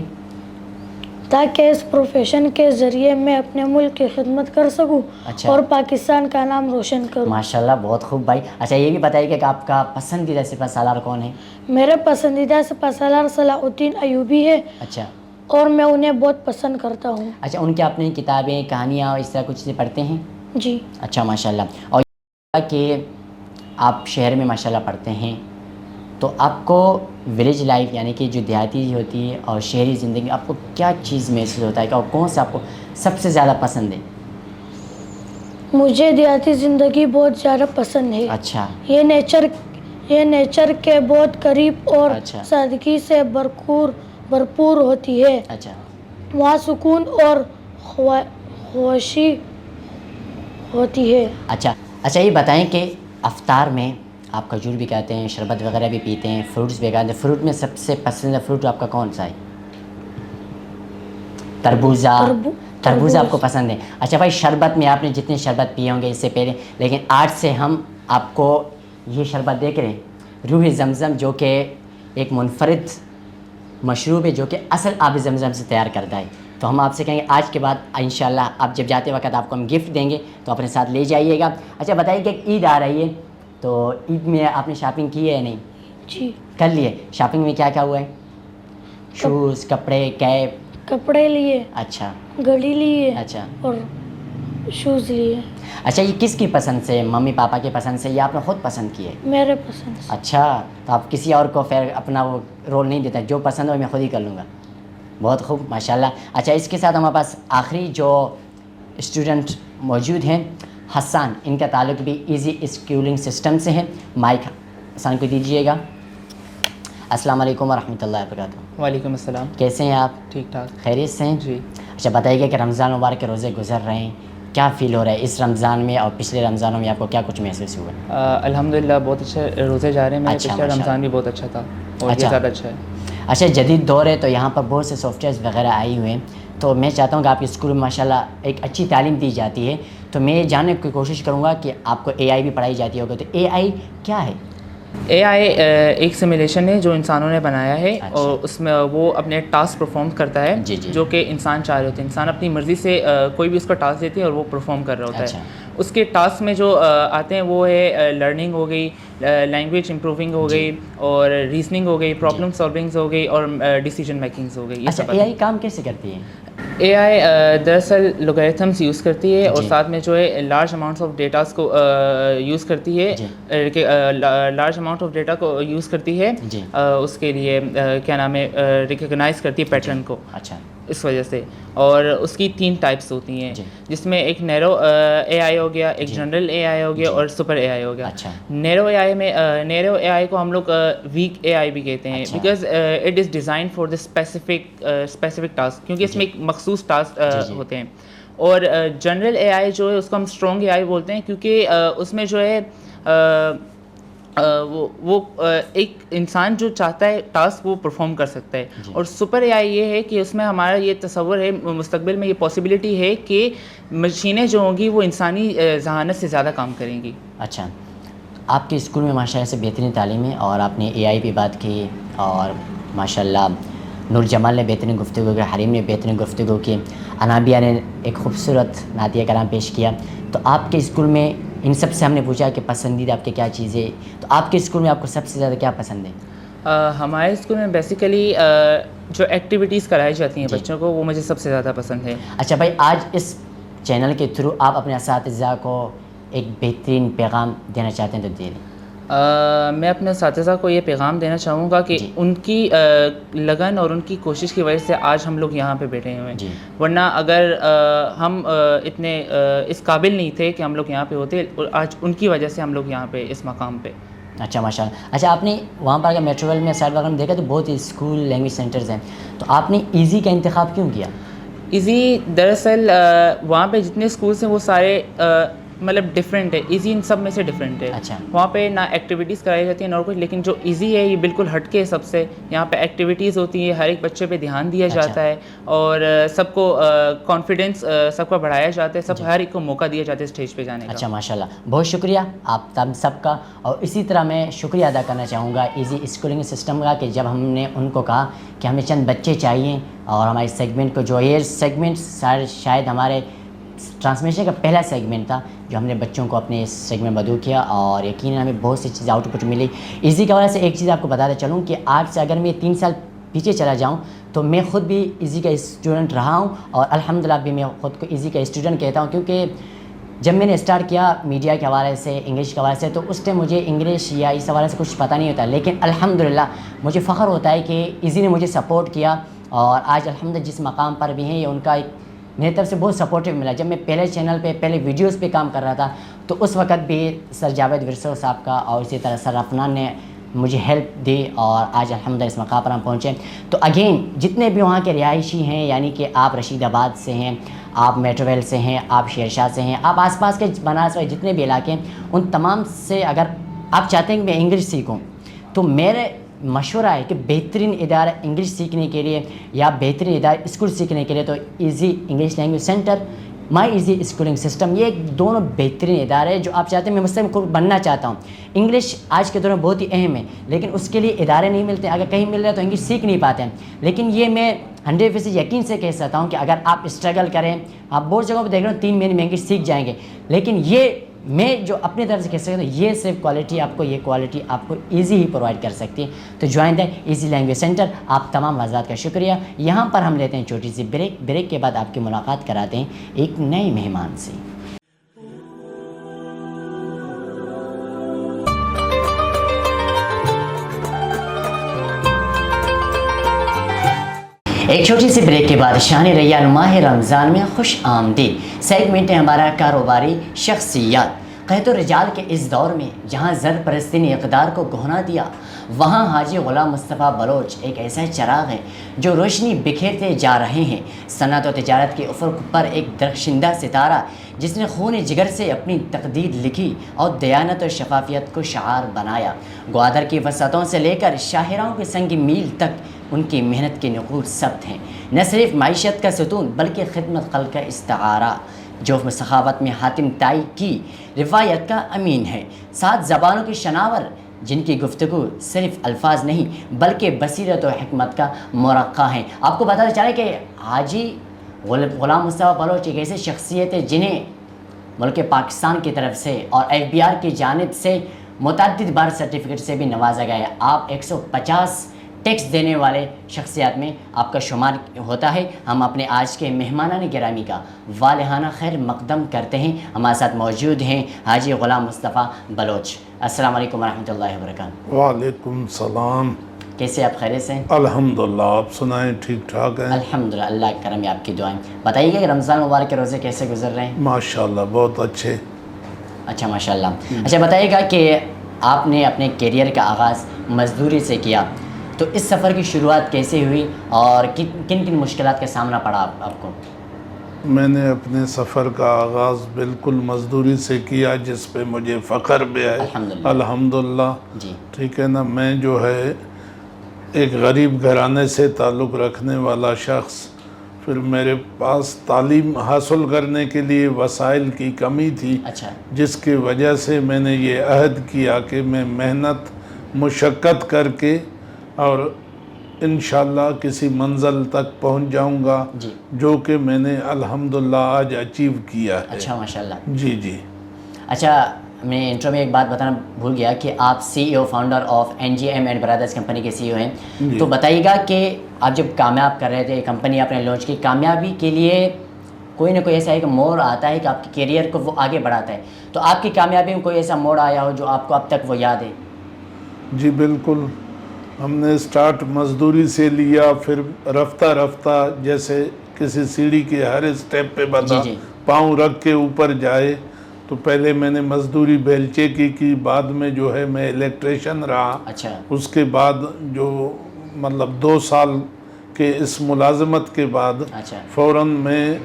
تاکہ اس پروفیشن کے ذریعے میں اپنے ملک کی خدمت کر سکوں اچھا۔ اور پاکستان کا نام روشن کروں۔ ماشاءاللہ، بہت خوب بھائی۔ اچھا، یہ بھی بتائیے کہ آپ کا پسندیدہ سپہ سالار کون ہے؟ میرے پسندیدہ سپہ سالار صلاح الدین ایوبی ہے اچھا اور میں انہیں بہت پسند کرتا ہوں۔ اچھا، ان کی اپنی کتابیں، کہانیاں اور اس طرح کچھ چیزیں پڑھتے ہیں؟ جی۔ اچھا ماشاءاللہ۔ اور کہ آپ شہر میں ماشاءاللہ پڑھتے ہیں تو آپ کو ولیج لائف یعنی کہ جو دیہاتی ہوتی ہے اور شہری زندگی، آپ کو کیا چیز محسوس ہوتا ہے کہ اور کون سا آپ کو سب سے زیادہ پسند ہے؟ مجھے دیہاتی زندگی بہت زیادہ پسند ہے۔ اچھا یہ نیچر یہ نیچر کے بہت قریب اور اچھا۔ سادگی سے بھرپور ہوتی ہے. اچھا وہاں سکون اور خوشی ہوتی ہے. اچھا یہ بتائیں کہ افطار میں آپ کھجور بھی کھاتے ہیں، شربت وغیرہ بھی پیتے ہیں، فروٹس بھی کھاتے ہیں. فروٹ میں سب سے پسندیدہ فروٹ آپ کا کون سا ہے؟ تربوزہ آپ کو پسند ہے. اچھا بھائی، شربت میں آپ نے جتنے شربت پیے ہوں گے اس سے پہلے، لیکن آج سے ہم آپ کو یہ شربت دیکھ رہے ہیں، روح زمزم، جو کہ ایک منفرد مشروب ہے جو کہ اصل آب زمزم سے تیار کرتا ہے. تو ہم آپ سے کہیں گے آج کے بعد انشاءاللہ آپ جب جاتے وقت آپ کو ہم گفٹ دیں گے تو اپنے ساتھ لے جائیے گا. اچھا بتائیے کہ عید آ رہی ہے، تو عید میں آپ نے شاپنگ کی ہے یا نہیں؟ جی کر لیے. شاپنگ میں کیا کیا ہوا ہے؟ شوز، کپڑے، کیپ؟ کپڑے لیے، اچھا گھڑی لیے اچھا اور شوز لیے. اچھا یہ کس کی پسند سے، ممی پاپا کی پسند سے یا آپ نے خود پسند کی ہے؟ میرے پسند سے. اچھا تو آپ کسی اور کو پھر اپنا وہ رول نہیں دیتا، جو پسند ہو میں خود ہی کر لوں گا. بہت خوب، ماشاءاللہ. اچھا اس کے ساتھ ہمارے پاس آخری جو اسٹوڈنٹ موجود ہیں، حسان، ان کا تعلق بھی ایزی اسکولنگ سسٹم سے ہے. مائک حسان کو دیجیے گا. السلام علیکم ورحمۃ اللہ وبرکاتہ. وعلیکم السلام. کیسے ہیں آپ؟ ٹھیک ٹھاک. خیریت سے ہیں؟ جی. اچھا بتائیے کہ رمضان مبارک کے روزے گزر رہے ہیں، کیا فیل ہو رہا ہے اس رمضان میں اور پچھلے رمضانوں میں آپ کو کیا کچھ محسوس ہوا؟ الحمدللہ بہت اچھے روزے جا رہے ہیں. اچھا، پچھلا ماشاء رمضان بھی بہت اچھا تھا اور یہ زیادہ اچھا ہے. اچھا جدید دور ہے تو یہاں پر بہت سے سافٹ ویئرز وغیرہ آئی ہوئے ہیں، تو میں چاہتا ہوں کہ آپ کے اسکول میں ماشاءاللہ ایک اچھی تعلیم دی جاتی ہے، تو میں جاننے کی کوشش کروں گا کہ آپ کو اے آئی بھی پڑھائی جاتی ہوگی، تو اے آئی کیا ہے؟ اے آئی ایک سمیلیشن ہے جو انسانوں نے بنایا ہے. اور اس میں وہ اپنے ٹاسک پرفارم کرتا ہے جو کہ انسان چاہ رہے ہوتے ہیں. انسان اپنی مرضی سے کوئی بھی اس کا ٹاسک دیتے ہیں اور وہ پرفارم کر رہا ہوتا ہے. اس کے ٹاسک میں جو آتے ہیں وہ ہے لرننگ ہو گئی، لینگویج امپروونگ ہو گئی، اور ریزننگ ہو گئی، پرابلم سالونگز ہو گئی، اور ڈیسیجن میکنگز ہو گئی. اچھا اے آئی کام کیسے کرتی ہے؟ اے آئی دراصل لوگیتھمس یوز کرتی ہے اور ساتھ میں جو ہے لارج اماؤنٹس آف ڈیٹاز کو یوز کرتی ہے. لارج اماؤنٹ آف ڈیٹا کو یوز کرتی ہے اس کے لیے کیا نام ہے، ریکگنائز کرتی ہے پیٹرن کو. اچھا اس وجہ سے. اور اس کی 3 ٹائپس ہوتی ہیں جس میں ایک نیرو اے آئی ہو گیا، ایک جنرل اے آئی ہو گیا، اور سپر اے آئی ہو گیا. نیرو اے آئی کو ہم لوگ ویک اے آئی بھی کہتے ہیں، because it is design for the specific task, کیونکہ اس میں ایک مخصوص ٹاسک ہوتے ہیں. اور جنرل اے آئی جو ہے اس کو ہم اسٹرانگ اے آئی بولتے ہیں، کیونکہ اس میں جو ہے وہ ایک انسان جو چاہتا ہے ٹاسک وہ پرفارم کر سکتا ہے. اور سپر اے آئی یہ ہے کہ اس میں ہمارا یہ تصور ہے، مستقبل میں یہ پاسبلٹی ہے کہ مشینیں جو ہوں گی وہ انسانی ذہانت سے زیادہ کام کریں گی. اچھا آپ کے اسکول میں ماشاءاللہ سے بہترین تعلیم ہے، اور آپ نے اے آئی پہ بات کی، اور ماشاءاللہ نور جمال نے بہترین گفتگو کی، حریم نے بہترین گفتگو کی، انابیہ نے ایک خوبصورت نعتیہ کلام پیش کیا. تو آپ کے اسکول میں ان سب سے ہم نے پوچھا کہ پسندیدہ آپ کے کیا چیزیں، تو آپ کے اسکول میں آپ کو سب سے زیادہ کیا پسند ہے؟ ہمارے اسکول میں بیسیکلی جو ایکٹیویٹیز کرائی جاتی ہیں بچوں کو وہ مجھے سب سے زیادہ پسند ہے. اچھا بھائی، آج اس چینل کے تھرو آپ اپنے اساتذہ کو ایک بہترین پیغام دینا چاہتے ہیں تو دے دیں. میں اپنے اساتذہ کو یہ پیغام دینا چاہوں گا کہ ان کی لگن اور ان کی کوشش کی وجہ سے آج ہم لوگ یہاں پہ بیٹھے ہوئے ہیں. ورنہ اگر ہم اتنے اس قابل نہیں تھے کہ ہم لوگ یہاں پہ ہوتے، اور آج ان کی وجہ سے ہم لوگ یہاں پہ اس مقام پہ. اچھا ماشاء اللہ. اچھا آپ نے وہاں پر اگر میٹرو ویل میں سائڈ وغیرہ میں دیکھا تو بہت اسکول لینگویج سینٹرز ہیں، تو آپ نے ایزی کا انتخاب کیوں کیا؟ ایزی دراصل وہاں پہ جتنے اسکولس ہیں وہ سارے مطلب ڈفرینٹ ہے. ایزی ان سب میں سے ڈفرینٹ ہے. اچھا. وہاں پہ نہ ایکٹیویٹیز کرائی جاتی ہیں نہ کچھ، لیکن جو ایزی ہے یہ بالکل ہٹ کے سب سے. یہاں پہ ایکٹیویٹیز ہوتی ہیں، ہر ایک بچے پہ دھیان دیا جاتا ہے، اور سب کو کانفیڈینس سب کا بڑھایا جاتا ہے، سب ہر ایک کو موقع دیا جاتا ہے اسٹیج پہ جانے کا. اچھا ماشاء اللہ، بہت شکریہ آپ سب کا. اور اسی طرح میں شکریہ ادا کرنا چاہوں گا ایزی اسکولنگ سسٹم کا، کہ جب ہم نے ان کو کہا کہ ہمیں چند بچے چاہیے، اور ہمارے سیگمنٹ کو جو یہ سیگمنٹ شاید ہمارے ٹرانسمیشن کا پہلا سیگمنٹ تھا جو ہم نے بچوں کو اپنے اس سیگمنٹ میں مدعو کیا، اور یقیناً ہمیں بہت سی چیزیں آؤٹ پٹ ملی. ایزی کی وجہ سے ایک چیز آپ کو بتاتا چلوں کہ آج سے اگر میں 3 سال پیچھے چلا جاؤں تو میں خود بھی ایزی کا اسٹوڈنٹ رہا ہوں، اور الحمدللہ بھی میں خود کو ایزی کا اسٹوڈنٹ کہتا ہوں. کیونکہ جب میں نے اسٹارٹ کیا میڈیا کے حوالے سے، انگلش کے حوالے سے، تو اس ٹائم مجھے انگلش یا اس حوالے سے کچھ پتہ نہیں ہوتا، لیکن الحمدللہ مجھے فخر ہوتا ہے کہ ایزی نے مجھے سپورٹ کیا، اور آج الحمدللہ جس مقام پر بھی ہیں یہ ان کا ایک میری طرف سے بہت سپورٹیو ملا. جب میں پہلے چینل پہ پہلے ویڈیوز پہ کام کر رہا تھا تو اس وقت بھی سر جاوید ورسو صاحب کا اور اسی طرح سر افنان نے مجھے ہیلپ دی اور آج الحمدللہ اس مقام پر ہم پہنچے. تو اگین جتنے بھی وہاں کے رہائشی ہیں، یعنی کہ آپ رشید آباد سے ہیں، آپ میٹرویل سے ہیں، آپ شیرشاہ سے ہیں، آپ آس پاس کے بنارس والے جتنے بھی علاقے ہیں، ان تمام سے اگر آپ چاہتے ہیں کہ میں انگلش سیکھوں تو میرے مشورہ ہے کہ بہترین ادارہ انگلش سیکھنے کے لیے یا بہترین ادارہ اسکول سیکھنے کے لیے تو ایزی انگلش لینگویج سینٹر، مائی ایزی اسکولنگ سسٹم، یہ دونوں بہترین ادارے ہیں جو آپ چاہتے ہیں. میں مستقبل بننا چاہتا ہوں. انگلش آج کے دور میں بہت ہی اہم ہے لیکن اس کے لیے ادارے نہیں ملتے. اگر کہیں مل رہا ہے تو انگلش سیکھ نہیں پاتے ہیں. لیکن یہ میں 100% یقین سے کہہ سکتا ہوں کہ اگر آپ اسٹرگل کریں، آپ بہت جگہوں پہ دیکھ رہے ہو 3 مہینے میں انگلش سیکھ جائیں گے. لیکن یہ میں جو اپنی طرف سے کہہ سکتا ہوں یہ صرف کوالٹی آپ کو، یہ کوالٹی آپ کو ایزی ہی پرووائڈ کر سکتی ہے. تو join the easy language centre. آپ تمام حضرات کا شکریہ. یہاں پر ہم لیتے ہیں چھوٹی سی بریک کے بعد آپ کی ملاقات کراتے ہیں ایک نئے مہمان سے. ایک چھوٹی سی بریک کے بعد شان ریال ماہ رمضان میں خوش آمدید. سیگمنٹ ہے ہمارا کاروباری شخصیات. قحط و رجال کے اس دور میں جہاں زر پرستی نے اقدار کو گہنا دیا، وہاں حاجی غلام مصطفیٰ بلوچ ایک ایسا چراغ ہے جو روشنی بکھیرتے جا رہے ہیں. صنعت و تجارت کے افق پر ایک درخشندہ ستارہ جس نے خون جگر سے اپنی تقدیر لکھی اور دیانت و شفافیت کو شعار بنایا. گوادر کی وسعتوں سے لے کر شاہراہوں کے سنگ میل تک ان کی محنت کے نقول ثبت ہیں. نہ صرف معیشت کا ستون بلکہ خدمت خلق کا استعارہ جو سخاوت میں حاتم طائی کی روایت کا امین ہے. 7 زبانوں کی شناور جن کی گفتگو صرف الفاظ نہیں بلکہ بصیرت و حکمت کا مرقع ہیں. آپ کو بتاتے چلے کہ حاجی غلام مصطفیٰ بلوچ ایک ایسے شخصیت ہے جنہیں ملک پاکستان کی طرف سے اور FBR کی جانب سے متعدد بار سرٹیفکیٹ سے بھی نوازا گیا ہے. آپ 150 ٹیکس دینے والے شخصیات میں آپ کا شمار ہوتا ہے. ہم اپنے آج کے مہمانان گرامی کا والہانہ خیر مقدم کرتے ہیں. ہمارے ساتھ موجود ہیں حاجی غلام مصطفیٰ بلوچ. السلام علیکم ورحمۃ اللہ وبرکاتہ. وعلیکم السلام. کیسے آپ خیریت سے؟ الحمدللہ. آپ سنائیں ٹھیک ٹھاک ہیں؟ الحمدللہ اللہ کے کرم ہے. آپ کی دعائیں. بتائیے کہ رمضان مبارک کے روزے کیسے گزر رہے ہیں؟ ماشاءاللہ بہت اچھے. اچھا ماشاءاللہ. اچھا بتائیے گا کہ آپ نے اپنے کیریئر کا آغاز مزدوری سے کیا تو اس سفر کی شروعات کیسے ہوئی اور کن کن مشکلات کا سامنا پڑا آپ کو؟ میں نے اپنے سفر کا آغاز بالکل مزدوری سے کیا جس پہ مجھے فخر بھی ہے. الحمدللہ. الحمدللہ. جی ٹھیک ہے نا. میں جو ہے ایک غریب گھرانے سے تعلق رکھنے والا شخص، پھر میرے پاس تعلیم حاصل کرنے کے لیے وسائل کی کمی تھی اچھا جس کی وجہ سے میں نے یہ عہد کیا کہ میں محنت مشقت کر کے اور انشاءاللہ کسی منزل تک پہنچ جاؤں گا جی. جو کہ میں نے الحمدللہ آج اچیو کیا ہے. اچھا ماشاءاللہ. جی جی. اچھا میں انٹرو میں ایک بات بتانا بھول گیا کہ آپ CEO founder of NGM and brothers company کے CEO ہیں. تو بتائیے گا کہ آپ جب کامیاب کر رہے تھے کمپنی آپ نے لانچ کی، کامیابی کے لیے کوئی نہ کوئی ایسا ایک موڑ آتا ہے کہ آپ کے کیریئر کو وہ آگے بڑھاتا ہے. تو آپ کی کامیابی میں کوئی ایسا موڑ آیا ہو جو آپ کو اب تک وہ یاد ہے؟ جی بالکل. ہم نے سٹارٹ مزدوری سے لیا، پھر رفتہ رفتہ جیسے کسی سیڑھی کے ہر اسٹیپ پہ بندہ جی. پاؤں رکھ کے اوپر جائے. تو پہلے میں نے مزدوری بیلچے کی بعد میں جو ہے میں الیکٹریشن رہا. اچھا اس کے بعد جو مطلب 2 سال کے اس ملازمت کے بعد اچھا فوراً میں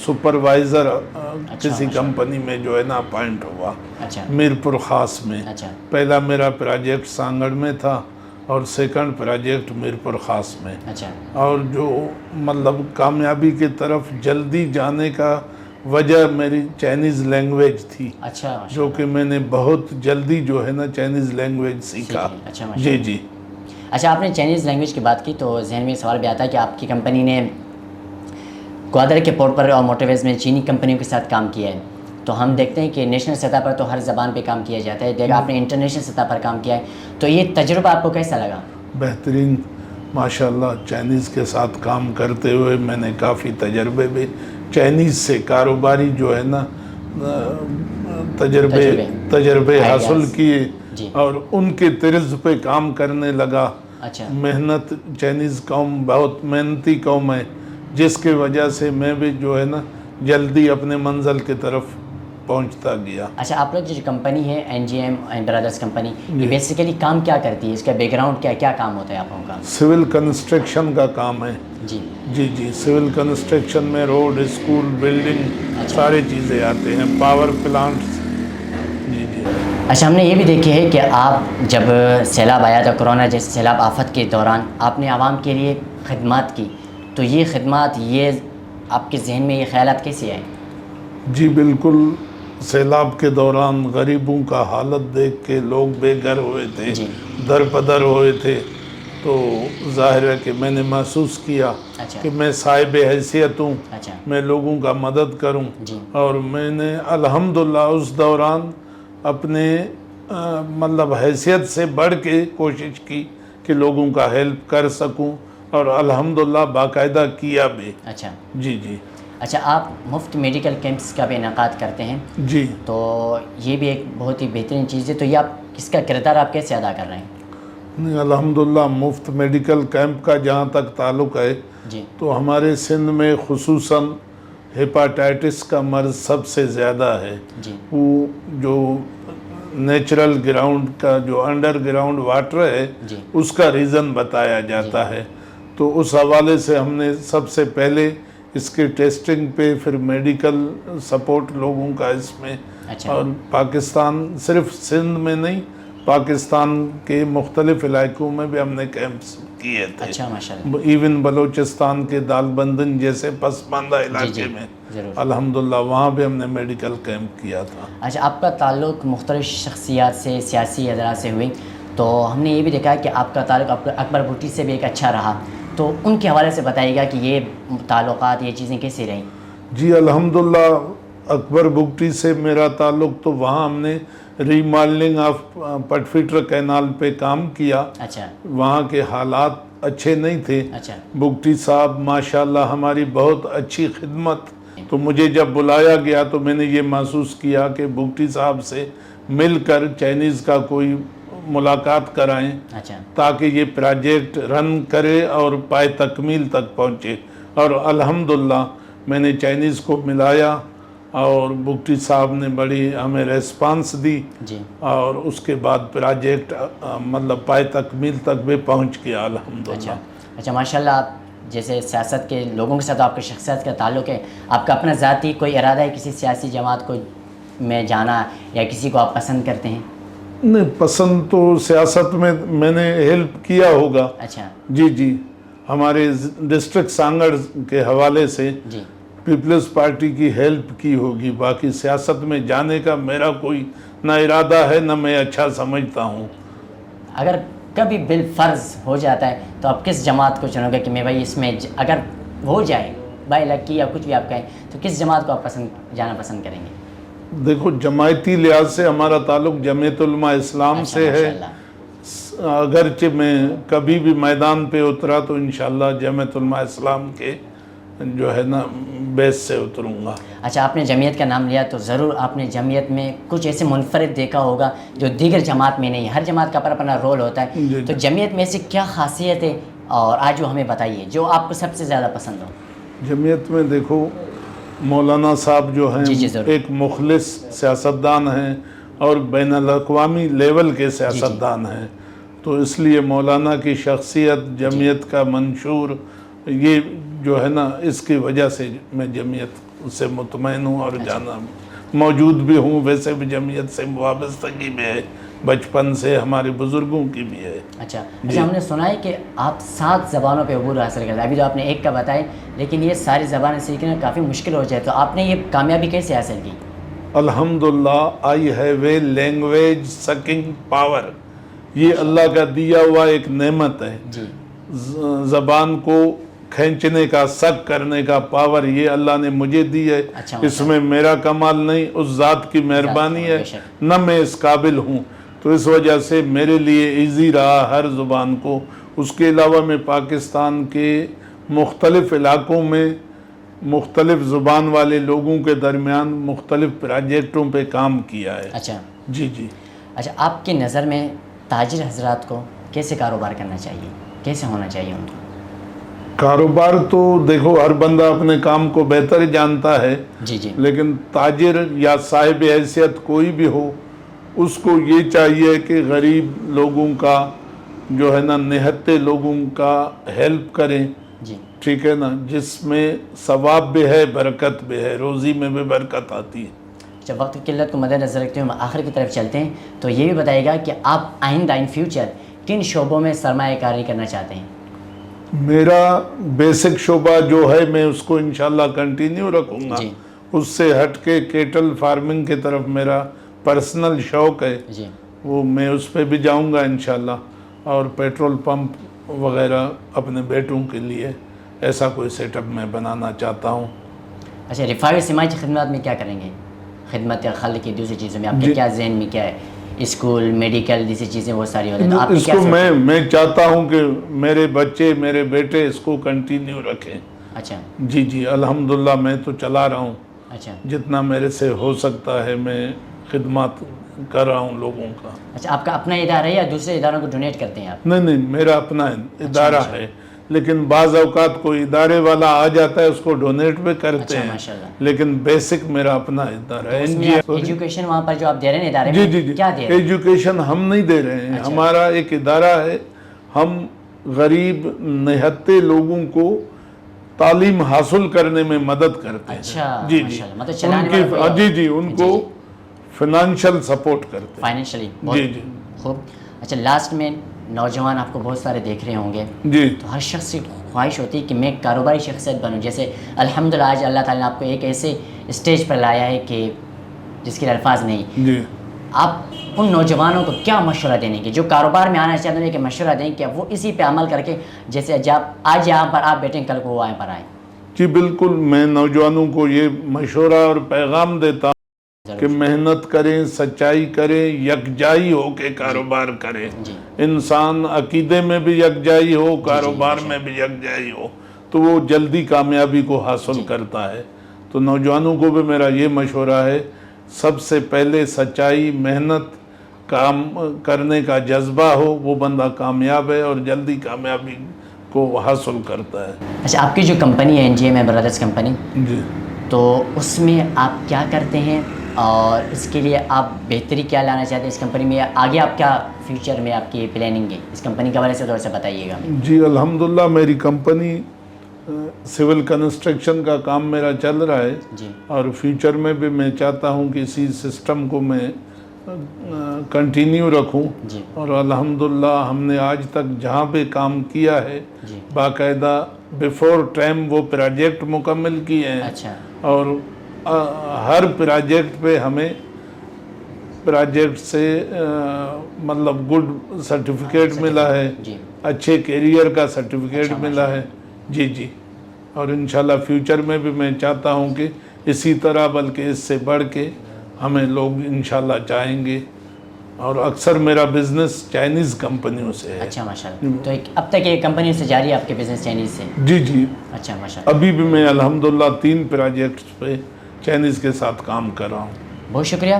سپروائزر کسی ماشاءاللہ. کمپنی میں جو ہے نا اپائنٹ ہوا اچھا میرپور خاص میں. اچھا پہلا میرا پروجیکٹ سانگڑ میں تھا اور سیکنڈ پروجیکٹ میرپور خاص میں. اچھا اور جو مطلب کامیابی کی طرف جلدی جانے کا وجہ میری چائنیز لینگویج تھی اچھا جو کہ میں نے بہت جلدی جو ہے نا چائنیز لینگویج سیکھا. اچھا جی جی. اچھا آپ نے چائنیز لینگویج کی بات کی تو ذہن میں سوال بھی آتا ہے کہ آپ کی کمپنی نے گوادر کے پورٹ پر اور موٹر ویز میں چینی کمپنیوں کے ساتھ کام کیا ہے. تو ہم دیکھتے ہیں کہ نیشنل سطح پر تو ہر زبان پہ کام کیا جاتا ہے. دیکھا آپ نے انٹرنیشنل سطح پر کام کیا ہے تو یہ تجربہ آپ کو کیسا لگا؟ بہترین ماشاءاللہ. چائنیز کے ساتھ کام کرتے ہوئے میں نے کافی تجربے بھی چائنیز سے کاروباری جو ہے نا تجربے حاصل کیے جی. اور ان کے طرز پہ کام کرنے لگا. اچھا محنت. چائنیز قوم بہت محنتی قوم ہے. جس کی وجہ سے میں بھی جو ہے نا جلدی اپنے منزل کی طرف پہنچتا گیا۔ اچھا، آپ لوگ جو کمپنی ہے NGM اینڈ برادرز کمپنی، یہ بیسیکلی کام کیا کرتی ہے؟ اس کا بیک گراؤنڈ کیا کام ہوتا ہے آپ لوگوں کا؟ سول کنسٹرکشن کا کام ہے۔ جی جی سول کنسٹرکشن میں روڈ، اسکول، بلڈنگ ساری چیزیں آتے ہیں، پاور پلانٹس۔ جی اچھا، ہم نے یہ بھی دیکھی ہے کہ آپ جب سیلاب آیا تھا، کورونا جیسے سیلاب آفت کے دوران آپ نے عوام کے لیے خدمات کی، تو یہ خدمات، یہ آپ کے ذہن میں یہ خیالات کیسے آئے؟ جی بالکل، سیلاب کے دوران غریبوں کا حالت دیکھ کے لوگ بے گھر ہوئے تھے، جی در بدر ہوئے تھے، تو ظاہر ہے کہ میں نے محسوس کیا اچھا کہ میں صاحب حیثیت ہوں، اچھا میں لوگوں کا مدد کروں، جی اور میں نے الحمدللہ اس دوران اپنے مطلب حیثیت سے بڑھ کے کوشش کی کہ لوگوں کا ہیلپ کر سکوں، اور الحمدللہ باقاعدہ کیا بھی۔ اچھا جی اچھا، آپ مفت میڈیکل کیمپس کا بھی انعقاد کرتے ہیں، جی تو یہ بھی ایک بہت ہی بہترین چیز ہے، تو یہ آپ اس کا کردار آپ کیسے ادا کر رہے ہیں؟ نہیں، الحمدللہ مفت میڈیکل کیمپ کا جہاں تک تعلق ہے جی تو ہمارے سندھ میں خصوصاً ہیپاٹائٹس کا مرض سب سے زیادہ ہے۔ جی وہ جو نیچرل گراؤنڈ کا جو انڈر گراؤنڈ واٹر ہے جی اس کا ریزن بتایا جاتا ہے، تو اس حوالے سے ہم نے سب سے پہلے اس کی ٹیسٹنگ پہ، پھر میڈیکل سپورٹ لوگوں کا اس میں، اچھا اور پاکستان صرف سندھ میں نہیں، پاکستان کے مختلف علاقوں میں بھی ہم نے کیمپس کیے تھے، اچھا ماشاء اللہ، ایون بلوچستان کے دال بندن جیسے پسماندہ علاقے میں ضرور۔ الحمدللہ وہاں بھی ہم نے میڈیکل کیمپ کیا تھا۔ اچھا، آپ کا تعلق مختلف شخصیات سے، سیاسی حضرات سے ہوئی، تو ہم نے یہ بھی دیکھا کہ آپ کا تعلق اکبر بھٹی سے بھی ایک اچھا رہا، تو ان کے حوالے سے بتائیے گا کہ یہ تعلقات، یہ چیزیں کیسے رہیں؟ جی الحمدللہ اکبر بگٹی سے میرا تعلق تو وہاں ہم نے remodelling of Pat feeder canal پہ کام کیا، اچھا وہاں کے حالات اچھے نہیں تھے۔ اچھا بگٹی صاحب ماشاءاللہ ہماری بہت اچھی خدمت، تو مجھے جب بلایا گیا تو میں نے یہ محسوس کیا کہ بگٹی صاحب سے مل کر چائنیز کا کوئی ملاقات کرائیں اچھا تاکہ یہ پروجیکٹ رن کرے اور پائے تکمیل تک پہنچے، اور الحمدللہ میں نے چائنیز کو ملایا اور بگٹی صاحب نے بڑی ہمیں ریسپانس دی، جی اور اس کے بعد پروجیکٹ مطلب پائے تکمیل تک بھی پہنچ گیا الحمدللہ۔ اچھا اچھا ماشاءاللہ، آپ جیسے سیاست کے لوگوں کے ساتھ آپ کے شخصیت کا تعلق ہے، آپ کا اپنا ذاتی کوئی ارادہ ہے کسی سیاسی جماعت کو میں جانا، یا کسی کو آپ پسند کرتے ہیں؟ نہیں، پسند تو سیاست میں نے ہیلپ کیا ہوگا۔ اچھا جی ہمارے ڈسٹرکٹ سانگڑ کے حوالے سے جی پیپلز پارٹی کی ہیلپ کی ہوگی، باقی سیاست میں جانے کا میرا کوئی نہ ارادہ ہے، نہ میں اچھا سمجھتا ہوں۔ اگر کبھی بالفرض ہو جاتا ہے تو آپ کس جماعت کو چنو گے کہ میں بھائی اس میں اگر ہو جائے بائی لکی یا کچھ بھی آپ کہیں، تو کس جماعت کو آپ جانا پسند کریں گے؟ دیکھو، جماعتی لحاظ سے ہمارا تعلق جمعیت علماء اسلام اچھا، سے ہے، ماشاءاللہ۔ اگرچہ میں کبھی بھی میدان پہ اترا تو انشاءاللہ جمعیت علماء اسلام کے جو ہے نا بیس سے اتروں گا۔ اچھا، آپ نے جمعیت کا نام لیا تو ضرور آپ نے جمعیت میں کچھ ایسے منفرد دیکھا ہوگا جو دیگر جماعت میں نہیں ہے، ہر جماعت کا اپنا رول ہوتا ہے، جی تو جمعیت میں ایسی کیا خاصیت ہے اور آج وہ ہمیں بتائیے جو آپ کو سب سے زیادہ پسند ہو؟ جمعیت میں دیکھو، مولانا صاحب جو ہیں جی ضرور۔ ایک مخلص سیاستدان ہیں اور بین الاقوامی لیول کے سیاستدان ہیں، تو اس لیے مولانا کی شخصیت، جمعیت کا منشور، یہ جو ہے نا اس کی وجہ سے میں جمعیت سے مطمئن ہوں اور جانا موجود بھی ہوں۔ ویسے بھی جمعیت سے وابستگی بھی ہے، بچپن سے ہمارے بزرگوں کی بھی ہے۔ اچھا ہم نے سنا ہے کہ آپ 7 زبانوں پہ عبور حاصل کرتے ہیں، ابھی تو آپ نے ایک کا بتائی، لیکن یہ ساری زبانیں سیکھنا کافی مشکل ہو جائے، تو آپ نے یہ کامیابی کیسے حاصل کی؟ الحمدللہ I have a language سکنگ power, یہ اللہ کا دیا ہوا ایک نعمت ہے۔ جی زبان کو کھینچنے کا، سک کرنے کا پاور یہ اللہ نے مجھے دی ہے، اچھا، اس میں میرا کمال نہیں، اس ذات کی مہربانی ہے، بے شک۔ نہ میں اس قابل ہوں، تو اس وجہ سے میرے لیے ایزی رہا ہر زبان کو۔ اس کے علاوہ میں پاکستان کے مختلف علاقوں میں مختلف زبان والے لوگوں کے درمیان مختلف پروجیکٹوں پہ کام کیا ہے۔ اچھا جی اچھا، آپ کی نظر میں تاجر حضرات کو کیسے کاروبار کرنا چاہیے، کیسے ہونا چاہیے ان کو؟ کاروبار تو دیکھو ہر بندہ اپنے کام کو بہتر جانتا ہے، جی جی لیکن تاجر یا صاحب حیثیت کوئی بھی ہو، اس کو یہ چاہیے کہ غریب لوگوں کا جو ہے نا، نہتے لوگوں کا ہیلپ کریں، جی ٹھیک ہے نا، جس میں ثواب بھی ہے، برکت بھی ہے، روزی میں بھی برکت آتی ہے۔ جب وقت کی قلت کو مد نظر رکھتے ہوئے ہم آخر کی طرف چلتے ہیں تو یہ بھی بتائیے گا کہ آپ آئندہ ان فیوچر کن شعبوں میں سرمایہ کاری کرنا چاہتے ہیں؟ میرا بیسک شعبہ جو ہے میں اس کو انشاءاللہ کنٹینیو رکھوں گا، جی اس سے ہٹ کے کیٹل فارمنگ کی طرف میرا پرسنل شوق ہے، جی وہ میں اس پہ بھی جاؤں گا انشاءاللہ، اور پیٹرول پمپ وغیرہ اپنے بیٹوں کے لیے ایسا کوئی سیٹ اپ میں بنانا چاہتا ہوں۔ اچھا، رفاہی سماجی خدمات میں کیا کریں گے؟ خدمت خلق کی دوسری چیزوں میں آپ کے کیا ذہن میں کیا ہے؟ اسکول، میڈیکل جیسی چیزیں بہت ساری ہوتی ہیں، تو آپ اس کو میں چاہتا ہوں کہ میرے بچے، میرے بیٹے اس کو کنٹینیو رکھیں۔ اچھا جی جی الحمدللہ میں تو چلا رہا ہوں، اچھا جتنا میرے سے ہو سکتا ہے میں خدمات کر رہا ہوں لوگوں کا۔ اچھا، آپ کا اپنا ادارہ ہے یا دوسرے اداروں کو ڈونیٹ کرتے ہیں آپ؟ نہیں میرا اپنا ادارہ ہے، لیکن بعض اوقات کوئی ادارے والا آ جاتا ہے اس کو ڈونیٹ بھی کرتے اچھا ہیں، ماشاءاللہ۔ لیکن بیسک میرا اپنا ادارہ ہے۔ اس میں ایجوکیشن وہاں پر جو آپ دے رہے ہیں ادارے جی میں جی جی کیا دے رہے ہیں؟ ایجوکیشن ہم نہیں دے رہے ہیں، ہمارا ایک ادارہ ہے، ہم غریب نہتے لوگوں کو تعلیم حاصل کرنے میں مدد کرتے ہیں۔ اچھا جی جی ماشاءاللہ، مطلب چلانے والا جی جی ان کو فائنینشیل سپورٹ کرتے ہیں۔ فائنینشلی جی جی خوب۔ اچھا، لاسٹ میں نوجوان آپ کو بہت سارے دیکھ رہے ہوں گے، جی تو ہر شخص کی خواہش ہوتی ہے کہ میں کاروباری شخصیت بنوں، جیسے الحمدللہ آج اللہ تعالیٰ نے آپ کو ایک ایسے اسٹیج پر لایا ہے کہ جس کے الفاظ نہیں۔ جی آپ ان نوجوانوں کو کیا مشورہ دینے کی جو کاروبار میں آنا چاہتے ہیں، کہ مشورہ دیں کہ وہ اسی پہ عمل کر کے، جیسے جب آج یہاں پر آپ بیٹھیں کل کو وہ یہاں پر آئیں؟ جی بالکل، میں نوجوانوں کو یہ مشورہ اور پیغام دیتا ہوں کہ محنت کریں، سچائی کریں، یکجائی ہو کے کاروبار کریں۔ جی انسان عقیدے میں بھی یکجائی ہو، کاروبار میں بھی یکجائی ہو، تو وہ جلدی کامیابی کو حاصل کرتا ہے۔ تو نوجوانوں کو بھی میرا یہ مشورہ ہے، سب سے پہلے سچائی، محنت، کام کرنے کا جذبہ ہو، وہ بندہ کامیاب ہے اور جلدی کامیابی کو حاصل کرتا ہے۔ اچھا، آپ کی جو کمپنی ہے NGM برادرز کمپنی، جی تو اس میں آپ کیا کرتے ہیں اور اس کے لیے آپ بہتری کیا لانا چاہتے ہیں اس کمپنی میں؟ آگے آپ کیا فیوچر میں آپ کی پلاننگ ہے اس کمپنی کے حوالے سے تھوڑا سا بتائیے گا۔ جی الحمدللہ میری کمپنی سول کنسٹرکشن کا کام میرا چل رہا ہے، جی اور فیوچر میں بھی میں چاہتا ہوں کہ اسی سسٹم کو میں کنٹینیو رکھوں، جی اور الحمدللہ ہم نے آج تک جہاں پہ کام کیا ہے جی باقاعدہ بیفور ٹائم وہ پروجیکٹ مکمل کیے ہیں، اچھا اور ہر پروجیکٹ پہ ہمیں پروجیکٹ سے مطلب گڈ سرٹیفکیٹ ملا ہے، جی اچھے کیریئر کا سرٹیفکیٹ ملا ہے۔ جی جی، اور انشاءاللہ فیوچر میں بھی میں چاہتا ہوں کہ اسی طرح بلکہ اس سے بڑھ کے ہمیں لوگ انشاءاللہ چاہیں گے، اور اکثر میرا بزنس چائنیز کمپنیوں سے ہے۔ اچھا ماشاءاللہ، تو اب تک یہ کمپنی سے جاری ہے آپ کے بزنس چائنیز سے؟ جی جی، اچھا ماشاءاللہ، ابھی بھی میں الحمدللہ 3 پروجیکٹس پہ چائنیز کے ساتھ کام کر رہا ہوں۔ بہت شکریہ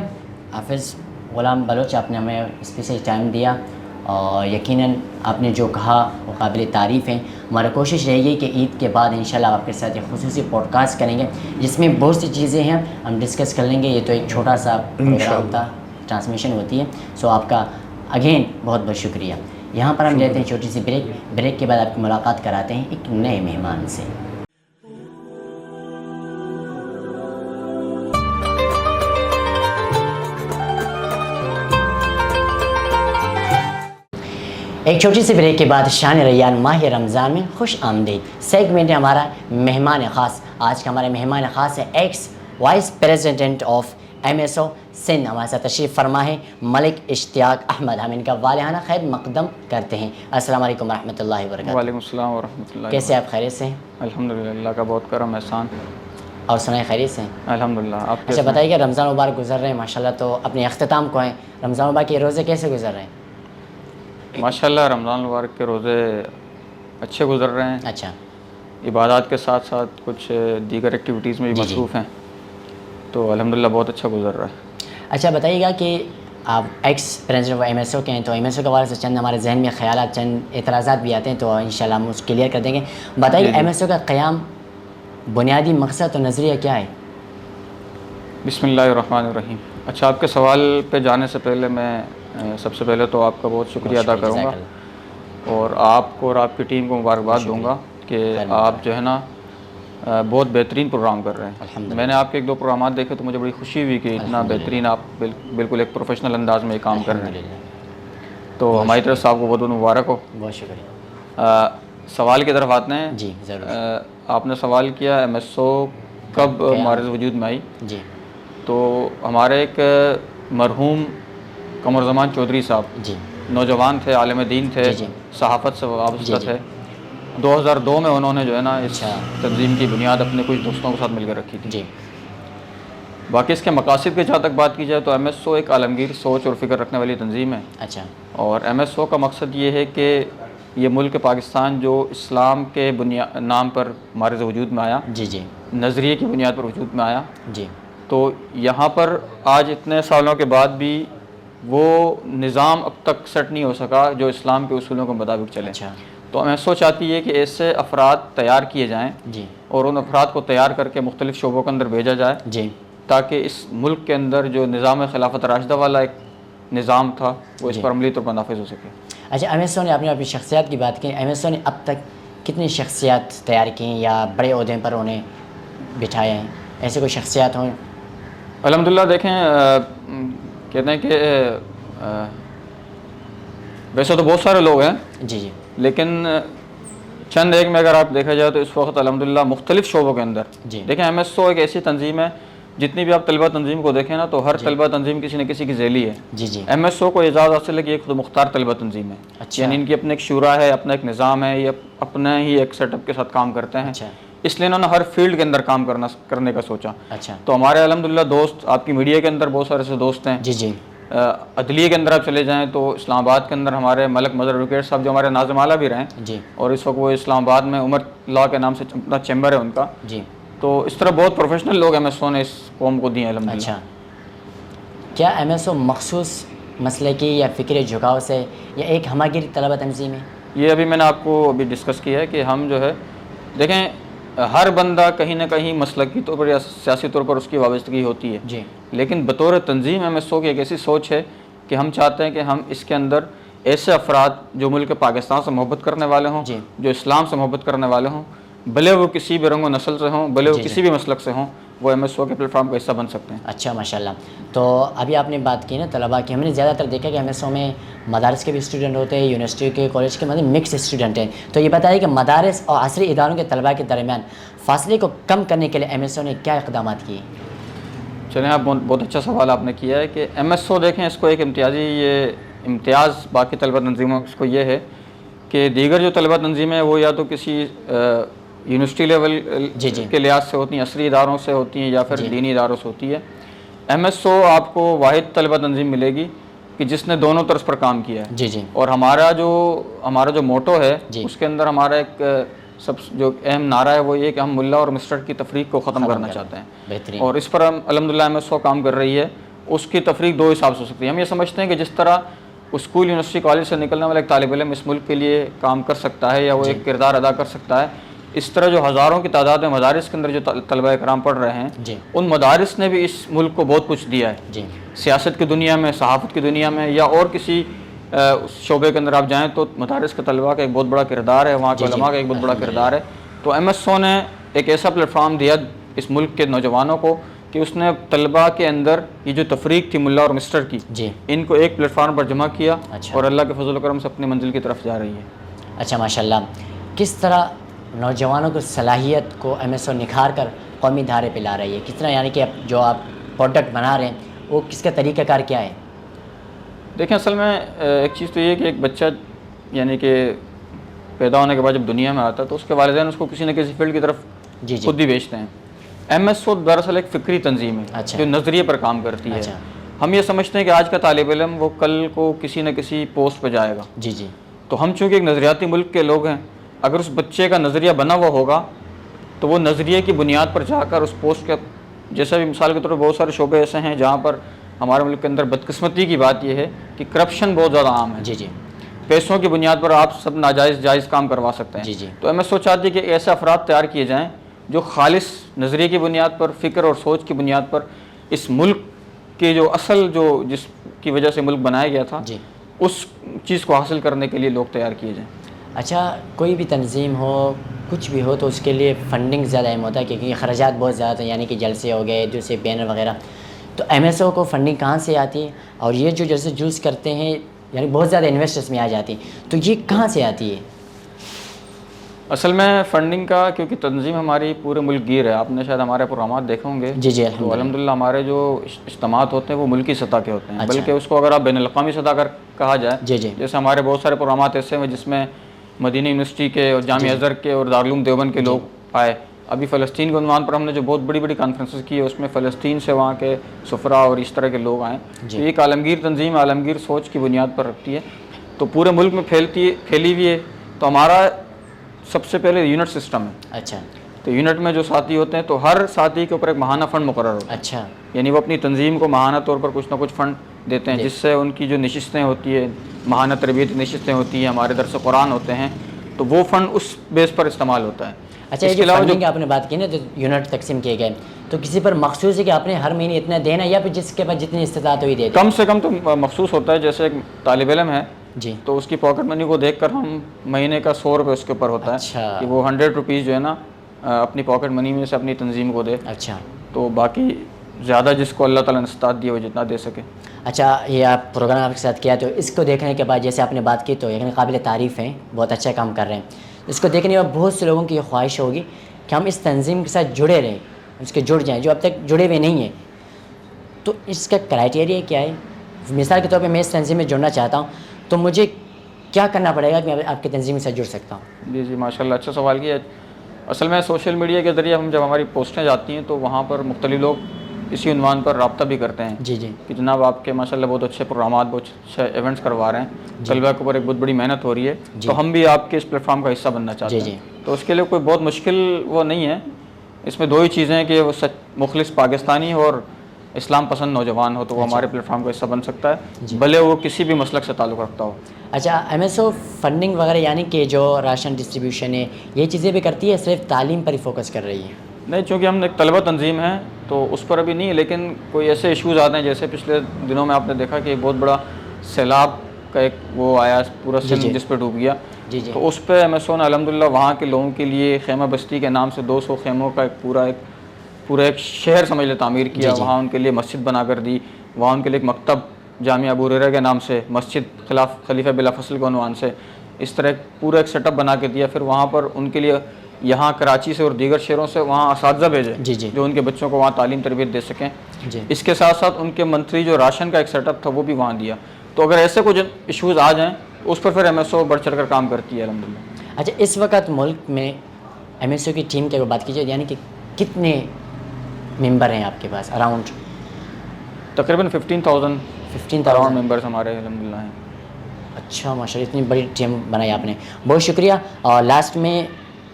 حافظ غلام بلوچ، آپ نے ہمیں اسپیشل ٹائم دیا، اور یقیناً آپ نے جو کہا وہ قابل تعریف ہیں۔ ہماری کوشش رہے گی کہ عید کے بعد انشاءاللہ آپ کے ساتھ ایک خصوصی پوڈ کاسٹ کریں گے جس میں بہت سی چیزیں ہیں ہم ڈسکس کر لیں گے۔ یہ تو ایک چھوٹا سا پروگرام تھا، ٹرانسمیشن ہوتی ہے، سو آپ کا اگین بہت بہت شکریہ۔ یہاں پر ہم لیتے ہیں چھوٹی سی بریک کے بعد آپ کی ملاقات کراتے ہیں ایک نئے مہمان سے۔ ایک چھوٹی سی بریک کے بعد شان ریان ماہ رمضان میں خوش آمدید سیگمنٹ ہے ہمارا مہمان خاص۔ آج کا ہمارے مہمان خاص ہے x vice president of MSO Sindh, ہمارے ساتھ تشریف فرما ہے ملک اشتیاق احمد، ہم ان کا والہانہ خیر مقدم کرتے ہیں۔ السلام علیکم ورحمۃ اللہ وبرکاتہ۔ وعلیکم السلام ورحمۃ اللہ۔ کیسے آپ خیریت سے ہیں؟ الحمدللہ، اللہ کا بہت کرم احسان۔ اور سنائیں خیریت سے ہیں؟ الحمدللہ، آپ اچھا بتائیے کہ رمضان مبارک گزر رہے ہیں ماشاءاللہ، تو اپنے اختتام کو ہیں، رمضان مبارک کے روزے کیسے گزر رہے ہیں؟ ماشاءاللہ رمضان مبارک کے روزے اچھے گزر رہے ہیں، اچھا عبادات کے ساتھ ساتھ کچھ دیگر ایکٹیویٹیز میں بھی مصروف ہیں، تو الحمدللہ بہت اچھا گزر رہا ہے۔ اچھا بتائیے گا کہ آپ ex president M S O کے ہیں، تو ایم ایس او کے حوالے سے چند ہمارے ذہن میں خیالات، چند اعتراضات بھی آتے ہیں، تو انشاءاللہ ہم اس کلیئر کر دیں گے. بتائیے ایم ایس او کا قیام بنیادی مقصد اور نظریہ کیا ہے؟ بسم اللہ الرحمن الرحیم. اچھا، آپ کے سوال پہ جانے سے پہلے میں سب سے پہلے تو آپ کا بہت شکریہ ادا کروں گا، اور آپ کو اور آپ کی ٹیم کو مبارکباد دوں گا کہ آپ جو ہے نا بہت بہترین پروگرام کر رہے ہیں. میں نے آپ کے 1-2 پروگرامات دیکھے تو مجھے بڑی خوشی ہوئی کہ اتنا بہترین آپ بالکل ایک پروفیشنل انداز میں یہ کام کر رہے ہیں. تو ہماری طرف سے آپ کو بہت بہت مبارک ہو. بہت شکریہ. سوال کی طرف آتے ہیں. جی ضرور. آپ نے سوال کیا ایم ایس او کب ہمارے وجود میں آئی. جی. تو ہمارے ایک مرحوم قمر زمان چودھری صاحب جی نوجوان تھے، عالم دین تھے، جی. صحافت سے وابستہ تھے. 2002 میں انہوں نے جو ہے نا اس تنظیم کی بنیاد اپنے کچھ دوستوں کے ساتھ مل کر رکھی تھی. جی. باقی اس کے مقاصد کی جہاں تک بات کی جائے تو ایم ایس او ایک عالمگیر سوچ اور فکر رکھنے والی تنظیم ہے. اچھا. اور ایم ایس او کا مقصد یہ ہے کہ یہ ملک پاکستان جو اسلام کے نام پر ہمارے وجود میں آیا، جی جی نظریے کی بنیاد پر وجود میں آیا، جی، تو یہاں پر آج اتنے سالوں کے بعد بھی وہ نظام اب تک سیٹ نہیں ہو سکا جو اسلام کے اصولوں کے مطابق چلے. اچھا. تو ایم ایس او چاہتی ہے کہ ایسے افراد تیار کیے جائیں جی. اور ان افراد کو تیار کر کے مختلف شعبوں کے اندر بھیجا جائے جی. تاکہ اس ملک کے اندر جو نظام خلافت راشدہ والا ایک نظام تھا وہ اس پر عملی طور پر نافذ ہو سکے. اچھا، ایم ایس او نے آپ نے اپنی شخصیات کی بات کی، ایم ایس او نے اب تک کتنی شخصیات تیار کی ہیں یا بڑے عہدے پر انہیں بٹھایا ہیں؟ ایسے کوئی شخصیات ہوں؟ الحمدللہ دیکھیں، کہتے ہیں کہ ویسے تو بہت سارے لوگ ہیں، جی جی، لیکن چند ایک میں اگر آپ دیکھا جائے تو اس وقت الحمدللہ مختلف شعبوں کے اندر جی. دیکھیں ایم ایس او ایک ایسی تنظیم ہے، جتنی بھی آپ طلبہ تنظیم کو دیکھیں نا تو ہر طلبہ تنظیم کسی نہ کسی کی ذیلی ہے. جی جی. ایم ایس او کو اعزاز حاصل ہے کہ یہ خود مختار طلبہ تنظیم ہے. اچھا. یعنی ان کی اپنے ایک شورا ہے، اپنا ایک نظام ہے، یہ اپنے ہی ایک سیٹ اپ کے ساتھ کام کرتے ہیں. اچھا. اس لیے انہوں نے ہر فیلڈ کے اندر کام کرنے کا سوچا. اچھا. تو ہمارے الحمدللہ دوست آپ کی میڈیا کے اندر بہت سارے سے دوست ہیں. جی جی. عدلیہ کے اندر آپ چلے جائیں تو اسلام آباد کے اندر ہمارے ملک مظہر ایڈوکیٹ صاحب جو ہمارے ناظم اعلیٰ بھی رہے ہیں، جی. اور اس وقت وہ اسلام آباد میں عمر لا کے نام سے اپنا چیمبر ہے ان کا. جی. تو اس طرح بہت پروفیشنل لوگ ایم ایس او نے اس قوم کو دیے ہیں الحمدللہ. اچھا. کیا ایم ایس او مخصوص مسئلے کی یا فکری جھکاؤ سے یا ایک ہماگیر طلبہ تنظیم ہے؟ یہ ابھی میں نے آپ کو ابھی ڈسکس کیا ہے کہ ہم جو ہے دیکھیں ہر بندہ کہیں نہ کہیں مسلکی طور پر یا سیاسی طور پر اس کی وابستگی ہوتی ہے. جی. لیکن بطور تنظیم ایم ایس او کی ایک ایسی سوچ ہے کہ ہم چاہتے ہیں کہ ہم اس کے اندر ایسے افراد جو ملک پاکستان سے محبت کرنے والے ہوں، جی. جو اسلام سے محبت کرنے والے ہوں، بھلے وہ کسی بھی رنگ و نسل سے ہوں، بھلے وہ کسی بھی مسلک سے ہوں، وہ ایم ایس او کے پلیٹ فارم کا حصہ بن سکتے ہیں. اچھا ماشاءاللہ. تو ابھی آپ نے بات کی نا طلباء کی، ہم نے زیادہ تر دیکھا کہ ایم ایس او میں مدارس کے بھی اسٹوڈنٹ ہوتے ہیں، یونیورسٹی کے، کالج کے، مطلب مکس اسٹوڈنٹ ہیں. تو یہ بتائیے کہ مدارس اور عصری اداروں کے طلباء کے درمیان فاصلے کو کم کرنے کے لیے ایم ایس او نے کیا اقدامات کیے؟ چلیں، آپ بہت اچھا سوال آپ نے کیا ہے کہ ایم ایس او دیکھیں اس کو ایک امتیاز باقی طلبہ تنظیموں کو یہ ہے کہ دیگر جو طلبہ تنظیمیں ہیں وہ یا تو کسی یونیورسٹی لیول کے لحاظ سے ہوتی ہیں، عصری اداروں سے ہوتی ہیں، یا پھر دینی اداروں سے ہوتی ہے. ایم ایس او آپ کو واحد طلبہ تنظیم ملے گی کہ جس نے دونوں طرز پر کام کیا ہے. جی جی. اور ہمارا جو موٹو ہے اس کے اندر ہمارا ایک جو اہم نعرہ ہے وہ یہ کہ ہم ملا اور مسٹر کی تفریق کو ختم کرنا چاہتے ہیں. بہترین. اور اس پر ہم الحمدللہ ایم ایس او کام کر رہی ہے. اس کی تفریق 2 حساب سے ہو سکتی ہے. ہم یہ سمجھتے ہیں کہ جس طرح اسکول، یونیورسٹی، کالج سے نکلنے والا ایک طالب علم اس ملک کے لیے کام کر سکتا ہے یا وہ ایک کردار ادا کر سکتا ہے، اس طرح جو ہزاروں کی تعداد میں مدارس کے اندر جو طلبہ اکرام پڑھ رہے ہیں ان مدارس نے بھی اس ملک کو بہت کچھ دیا ہے. سیاست کی دنیا میں، صحافت کی دنیا میں، یا اور کسی شعبے کے اندر آپ جائیں تو مدارس کے طلبہ کا ایک بہت بڑا کردار ہے، وہاں کے علماء کا ایک بہت بڑا کردار ہے. تو ایم ایس او نے ایک ایسا پلیٹ فارم دیا اس ملک کے نوجوانوں کو کہ اس نے طلباء کے اندر یہ جو تفریق تھی ملا اور مسٹر کی، ان کو ایک پلیٹ فارم پر جمع کیا اور اللہ کے فضل و کرم سے اپنی منزل کی طرف جا رہی ہے. اچھا ماشاءاللہ. کس طرح نوجوانوں کی صلاحیت کو ایم ایس او نکھار کر قومی دھارے پہ لا رہی ہے؟ کس طرح، یعنی کہ جو آپ پروڈکٹ بنا رہے ہیں وہ کس کا طریقہ کار کیا ہے؟ دیکھیں اصل میں ایک چیز تو یہ ہے کہ ایک بچہ یعنی کہ پیدا ہونے کے بعد جب دنیا میں آتا ہے تو اس کے والدین اس کو کسی نہ کسی فیلڈ کی طرف خود ہی بیچتے ہیں. ایم ایس او دراصل ایک فکری تنظیم ہے جو نظریے پر کام کرتی ہے. ہم یہ سمجھتے ہیں کہ آج کا طالب علم وہ کل کو کسی نہ کسی پوسٹ پہ جائے گا. جی جی. تو ہم چونکہ ایک نظریاتی ملک کے لوگ ہیں، اگر اس بچے کا نظریہ بنا ہوا ہوگا تو وہ نظریے کی بنیاد پر جا کر اس پوسٹ کے، جیسا بھی مثال کے طور پر بہت سارے شعبے ایسے ہیں جہاں پر ہمارے ملک کے اندر بدقسمتی کی بات یہ ہے کہ کرپشن بہت زیادہ عام ہے. جی جی پیسوں کی بنیاد پر آپ سب ناجائز جائز کام کروا سکتے ہیں. جی جی. تو ایم ایس او چاہتی ہے کہ ایسے افراد تیار کیے جائیں جو خالص نظریے کی بنیاد پر، فکر اور سوچ کی بنیاد پر اس ملک کے جو اصل جو جس کی وجہ سے ملک بنایا گیا تھا جی. اس چیز کو حاصل کرنے کے لیے لوگ تیار کیے جائیں. اچھا، کوئی بھی تنظیم ہو، کچھ بھی ہو، تو اس کے لیے فنڈنگ زیادہ اہم ہوتا ہے کیونکہ خراجات بہت زیادہ ہیں، یعنی کہ جلسے ہو گئے، دوسرے بینر وغیرہ. تو ایم ایس او کو فنڈنگ کہاں سے آتی ہے؟ اور یہ جو جلسے جلوس کرتے ہیں یعنی بہت زیادہ انویسٹرس میں آ جاتی ہیں، تو یہ کہاں سے آتی ہے؟ اصل میں فنڈنگ کا کیونکہ تنظیم ہماری پورے ملک گیر ہے. آپ نے شاید ہمارے پروگرامات دیکھے ہوں گے. جی جی تو الحمدللہ ہمارے جو اجتماعات ہوتے ہیں وہ ملکی سطح کے ہوتے ہیں. بلکہ اس کو اگر آپ بین الاقوامی سطح کا کہا جائے، جی جی. جیسے ہمارے بہت سارے پروگرامات ایسے ہیں جس میں مدینہ یونیورسٹی کے اور جامعہ ازہر کے اور دارالعلوم دیوبند کے لوگ آئے. ابھی فلسطین کے عنوان پر ہم نے جو بہت بڑی بڑی کانفرنسز کی ہے اس میں فلسطین سے وہاں کے سفراء اور اس طرح کے لوگ آئیں. تو یہ ایک عالمگیر تنظیم عالمگیر سوچ کی بنیاد پر رکھتی ہے، تو پورے ملک میں پھیلی ہوئی ہے. تو ہمارا سب سے پہلے یونٹ سسٹم ہے. اچھا. تو یونٹ میں جو ساتھی ہوتے ہیں تو ہر ساتھی کے اوپر ایک ماہانہ فنڈ مقرر ہوتا ہے. اچھا. یعنی وہ اپنی تنظیم کو ماہانہ طور پر کچھ نہ کچھ فنڈ دیتے ہیں، جس سے ان کی جو نشستیں ہوتی ہیں، ماہانہ تربیتی نشستیں ہوتی ہیں، ہمارے درس قرآن ہوتے ہیں، تو وہ فنڈ اس بیس پر استعمال ہوتا ہے. اچھا، یہ جو فنڈنگ آپ نے بات کی نا، تو یونٹ تقسیم کیے گئے، تو کسی پر مخصوص ہے کہ آپ نے ہر مہینے اتنا دینا یا پھر جس کے پاس جتنی استطاعت ہوئی دے؟ کم سے کم تو مخصوص ہوتا ہے. جیسے ایک طالب علم ہے جی، تو اس کی پاکٹ منی کو دیکھ کر ہم مہینے کا 100 روپے اس کے اوپر ہوتا ہے کہ وہ 100 روپیز جو ہے نا اپنی پاکٹ منی میں سے اپنی تنظیم کو دے. اچھا. تو باقی زیادہ جس کو اللہ تعالیٰ نے استطاعت دی وہ جتنا دے سکے. اچھا، یہ آپ پروگرام آپ کے ساتھ کیا، تو اس کو دیکھنے کے بعد جیسے آپ نے بات کی تو یعنی قابل تعریف ہیں، بہت اچھا کام کر رہے ہیں. اس کو دیکھنے کے بعد بہت سے لوگوں کی یہ خواہش ہوگی کہ ہم اس تنظیم کے ساتھ جڑے رہیں، اس کے جڑ جائیں جو اب تک جڑے ہوئے نہیں ہیں. تو اس کا کرائٹیریا کیا ہے؟ مثال کے طور پہ میں اس تنظیم میں جڑنا چاہتا ہوں تو مجھے کیا کرنا پڑے گا کہ میں آپ کی تنظیم کے ساتھ جڑ سکتا ہوں؟ جی ماشاء اللہ، اچھا سوال کیا. اصل میں سوشل میڈیا کے ذریعے ہم جب ہماری پوسٹیں جاتی ہیں تو وہاں پر مختلف لوگ اسی عنوان پر رابطہ بھی کرتے ہیں. جی جی. کہ جناب آپ کے ماشاء اللہ بہت اچھے پروگرامات، بہت اچھے ایونٹس کروا رہے ہیں، طلبہ کے اوپر ایک بہت بڑی محنت ہو رہی ہے، تو ہم بھی آپ کے اس پلیٹ فارم کا حصہ بننا چاہتے ہیں. تو اس کے لیے کوئی بہت مشکل وہ نہیں ہے. اس میں دو ہی چیزیں ہیں کہ وہ مخلص پاکستانی اور اسلام پسند نوجوان ہو تو وہ ہمارے پلیٹ فارم کا حصہ بن سکتا ہے، بھلے وہ کسی بھی مسلک سے تعلق رکھتا ہو. اچھا، ایم ایس او فنڈنگ وغیرہ یعنی کہ جو راشن ڈسٹریبیوشن ہے یہ چیزیں بھی کرتی ہے، صرف تعلیم پر ہی فوکس کر رہی ہے؟ نہیں، چونکہ ہم ایک طلبہ تنظیم ہے تو اس پر ابھی نہیں ہے، لیکن کوئی ایسے ایشوز آتے ہیں جیسے پچھلے دنوں میں آپ نے دیکھا کہ بہت بڑا سیلاب کا ایک وہ آیا پورا سندھ جس پہ ڈوب گیا. جی جی. تو اس پہ ایم ایس او نے الحمدللہ وہاں کے لوگوں کے لیے خیمہ بستی کے نام سے 200 خیموں کا پورا ایک شہر سمجھ لے تعمیر کیا. وہاں ان کے لیے مسجد بنا کر دی، وہاں ان کے لیے ایک مکتب جامعہ ابو ہریرہ کے نام سے، مسجد خلیفہ بلا فصل کے عنوان سے، اس طرح پورا ایک سیٹ اپ بنا کے دیا. پھر وہاں پر ان کے لیے یہاں کراچی سے اور دیگر شہروں سے وہاں اساتذہ بھیجے جو ان کے بچوں کو وہاں تعلیم تربیت دے سکیں. اس کے ساتھ ساتھ ان کے منتری جو راشن کا ایک سیٹ اپ تھا وہ بھی وہاں دیا. تو اگر ایسے کچھ ایشوز آ جائیں اس پر پھر ایم ایس او بڑھ چڑھ کر کام کرتی ہے الحمدللہ. اچھا، اس وقت ملک میں ایم ایس او کی ٹیم کی اگر بات کی جائے یعنی کہ کتنے ممبر ہیں آپ کے پاس؟ اراؤنڈ تقریباً 15,000 ممبرس ہمارے الحمدللہ ہیں. اچھا ماشاء اللہ، اتنی بڑی ٹیم بنائی آپ نے، بہت شکریہ. اور لاسٹ میں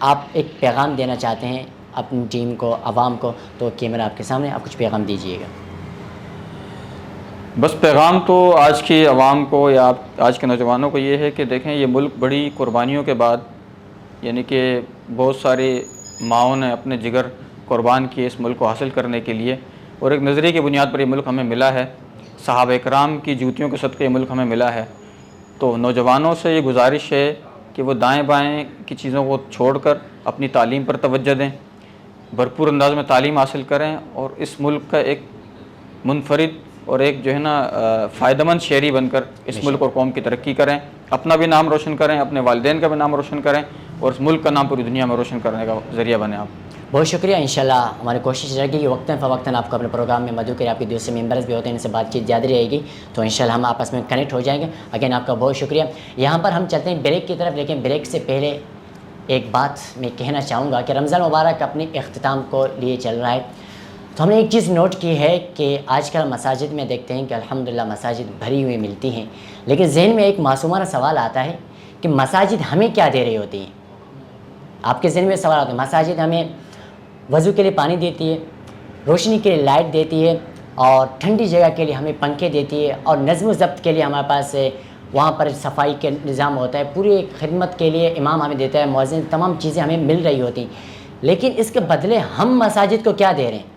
آپ ایک پیغام دینا چاہتے ہیں اپنی ٹیم کو، عوام کو، تو کیمرہ آپ کے سامنے، آپ کچھ پیغام دیجیے گا. بس پیغام تو آج کی عوام کو یا آج کے نوجوانوں کو یہ ہے کہ دیکھیں یہ ملک بڑی قربانیوں کے بعد، یعنی کہ بہت ساری ماؤں نے اپنے جگر قربان کیے اس ملک کو حاصل کرنے کے لیے، اور ایک نظریے کی بنیاد پر یہ ملک ہمیں ملا ہے. صحابہ کرام کی جوتیوں کے صدقے یہ ملک ہمیں ملا ہے. تو نوجوانوں سے یہ گزارش ہے کہ وہ دائیں بائیں کی چیزوں کو چھوڑ کر اپنی تعلیم پر توجہ دیں، بھرپور انداز میں تعلیم حاصل کریں، اور اس ملک کا ایک منفرد اور ایک جو ہے نا فائدہ مند شہری بن کر اس ملک اور قوم کی ترقی کریں، اپنا بھی نام روشن کریں، اپنے والدین کا بھی نام روشن کریں، اور اس ملک کا نام پوری دنیا میں روشن کرنے کا ذریعہ بنیں آپ. بہت شکریہ. انشاءاللہ ہماری کوشش رہے گی کہ وقتاً فوقتاً آپ کو اپنے پروگرام میں مدعو کریں. آپ کے دوسرے ممبرز بھی ہوتے ہیں، ان سے بات چیت زیادہ رہے گی تو انشاءاللہ ہم آپس میں کنیکٹ ہو جائیں گے. اگین آپ کا بہت شکریہ. یہاں پر ہم چلتے ہیں بریک کی طرف، لیکن بریک سے پہلے ایک بات میں کہنا چاہوں گا کہ رمضان مبارک اپنے اختتام کو لیے چل رہا ہے. تو ہم نے ایک چیز نوٹ کی ہے کہ آج کل مساجد میں دیکھتے ہیں کہ الحمدللہ مساجد بھری ہوئی ملتی ہیں، لیکن ذہن میں ایک معصومانہ سوال آتا ہے کہ مساجد ہمیں کیا دے رہی ہوتی ہیں؟ آپ کے ذہن میں سوال آتا ہے، مساجد ہمیں وضو کے لیے پانی دیتی ہے، روشنی کے لیے لائٹ دیتی ہے، اور ٹھنڈی جگہ کے لیے ہمیں پنکھے دیتی ہے، اور نظم و ضبط کے لیے ہمارے پاس وہاں پر صفائی کے نظام ہوتا ہے، پوری خدمت کے لیے امام ہمیں دیتا ہے، مؤذن، تمام چیزیں ہمیں مل رہی ہوتی ہیں۔ لیکن اس کے بدلے ہم مساجد کو کیا دے رہے ہیں؟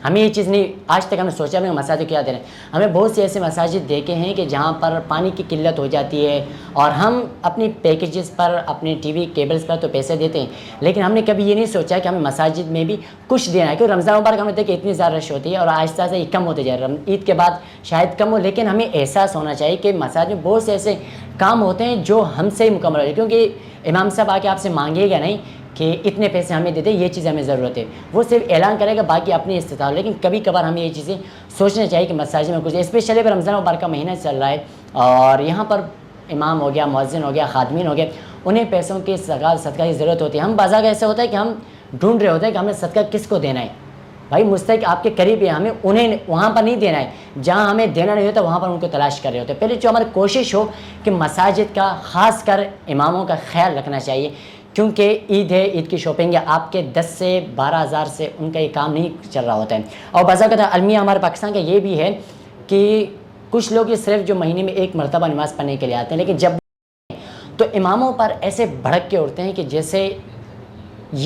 ہمیں یہ چیز نہیں، آج تک ہم نے سوچا نہیں مساجد کیا دے رہے ہیں۔ ہمیں بہت سے ایسے مساجد دیکھے ہیں کہ جہاں پر پانی کی قلت ہو جاتی ہے، اور ہم اپنی پیکیجز پر، اپنے ٹی وی کیبلز پر تو پیسے دیتے ہیں، لیکن ہم نے کبھی یہ نہیں سوچا کہ ہمیں مساجد میں بھی کچھ دینا ہے، کیونکہ رمضان مبارک ہم نے دیکھا اتنی زیادہ رش ہوتی ہے، اور آہستہ آہستہ یہ کم ہوتے جا رہا ہے، عید کے بعد شاید کم ہو، لیکن ہمیں احساس ہونا چاہیے کہ مساجد میں بہت سے ایسے کام ہوتے ہیں جو ہم سے ہی مکمل ہو جائے، کیونکہ امام صاحب آ کے آپ سے مانگے گا نہیں کہ اتنے پیسے ہمیں دے دیں، یہ چیزیں ہمیں ضرورت ہے، وہ صرف اعلان کرے گا، باقی اپنی استطاعت۔ لیکن کبھی کبھار ہمیں یہ چیزیں سوچنا چاہیے کہ مساجد میں کچھ، اسپیشلی اب رمضان مبارک کا مہینہ چل رہا ہے، اور یہاں پر امام ہو گیا، مؤذن ہو گیا، خادمین ہو گیا، انہیں پیسوں کی صدقہ کی ضرورت ہوتی ہے۔ ہم بعض اوقات ایسا ہوتا ہے کہ ہم ڈھونڈ رہے ہوتے ہیں کہ ہمیں صدقہ کس کو دینا ہے، بھائی مستحق آپ کے قریب ہے، ہمیں انہیں وہاں پر نہیں دینا ہے، جہاں ہمیں دینا نہیں ہوتا وہاں پر ان کو تلاش کر رہے ہوتے ہیں۔ پہلے جو ہماری کوشش ہو کہ مساجد کا، خاص کر اماموں کا خیال رکھنا چاہیے، کیونکہ عید ہے، عید کی شاپنگ ہے، آپ کے 10 سے 12 ہزار سے ان کا یہ کام نہیں چل رہا ہوتا ہے۔ اور بعض اوقات المیہ ہمارے پاکستان کا یہ بھی ہے کہ کچھ لوگ یہ صرف جو مہینے میں ایک مرتبہ نماز پڑھنے کے لیے آتے ہیں، لیکن جب تو اماموں پر ایسے بھڑک کے اٹھتے ہیں کہ جیسے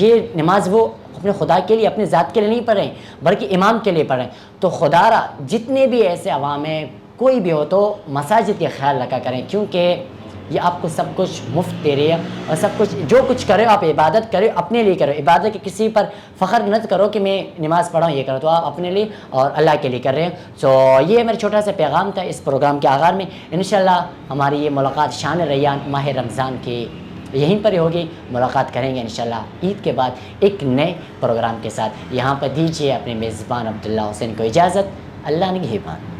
یہ نماز وہ اپنے خدا کے لیے، اپنے ذات کے لیے نہیں پڑھ رہے ہیں بلکہ امام کے لیے پڑھ رہے ہیں۔ تو خدا را جتنے بھی ایسے عوام ہیں، کوئی بھی ہو، تو مساجد کے خیال رکھا کریں، کیونکہ یہ آپ کو سب کچھ مفت دے رہی ہے، اور سب کچھ جو کچھ کرے آپ عبادت کرے، اپنے لیے کرو عبادت، کہ کسی پر فخر نہ کرو کہ میں نماز پڑھا ہوں، یہ کرو، تو آپ اپنے لیے اور اللہ کے لیے کر رہے ہیں۔ تو یہ میرا چھوٹا سا پیغام تھا اس پروگرام کے آغاز میں۔ انشاءاللہ ہماری یہ ملاقات شان ریان ماہ رمضان کی یہیں پر ہی ہوگی، ملاقات کریں گے انشاءاللہ عید کے بعد ایک نئے پروگرام کے ساتھ۔ یہاں پر دیجیے اپنے میزبان عبداللہ حسین کو اجازت، اللہ نگہبان۔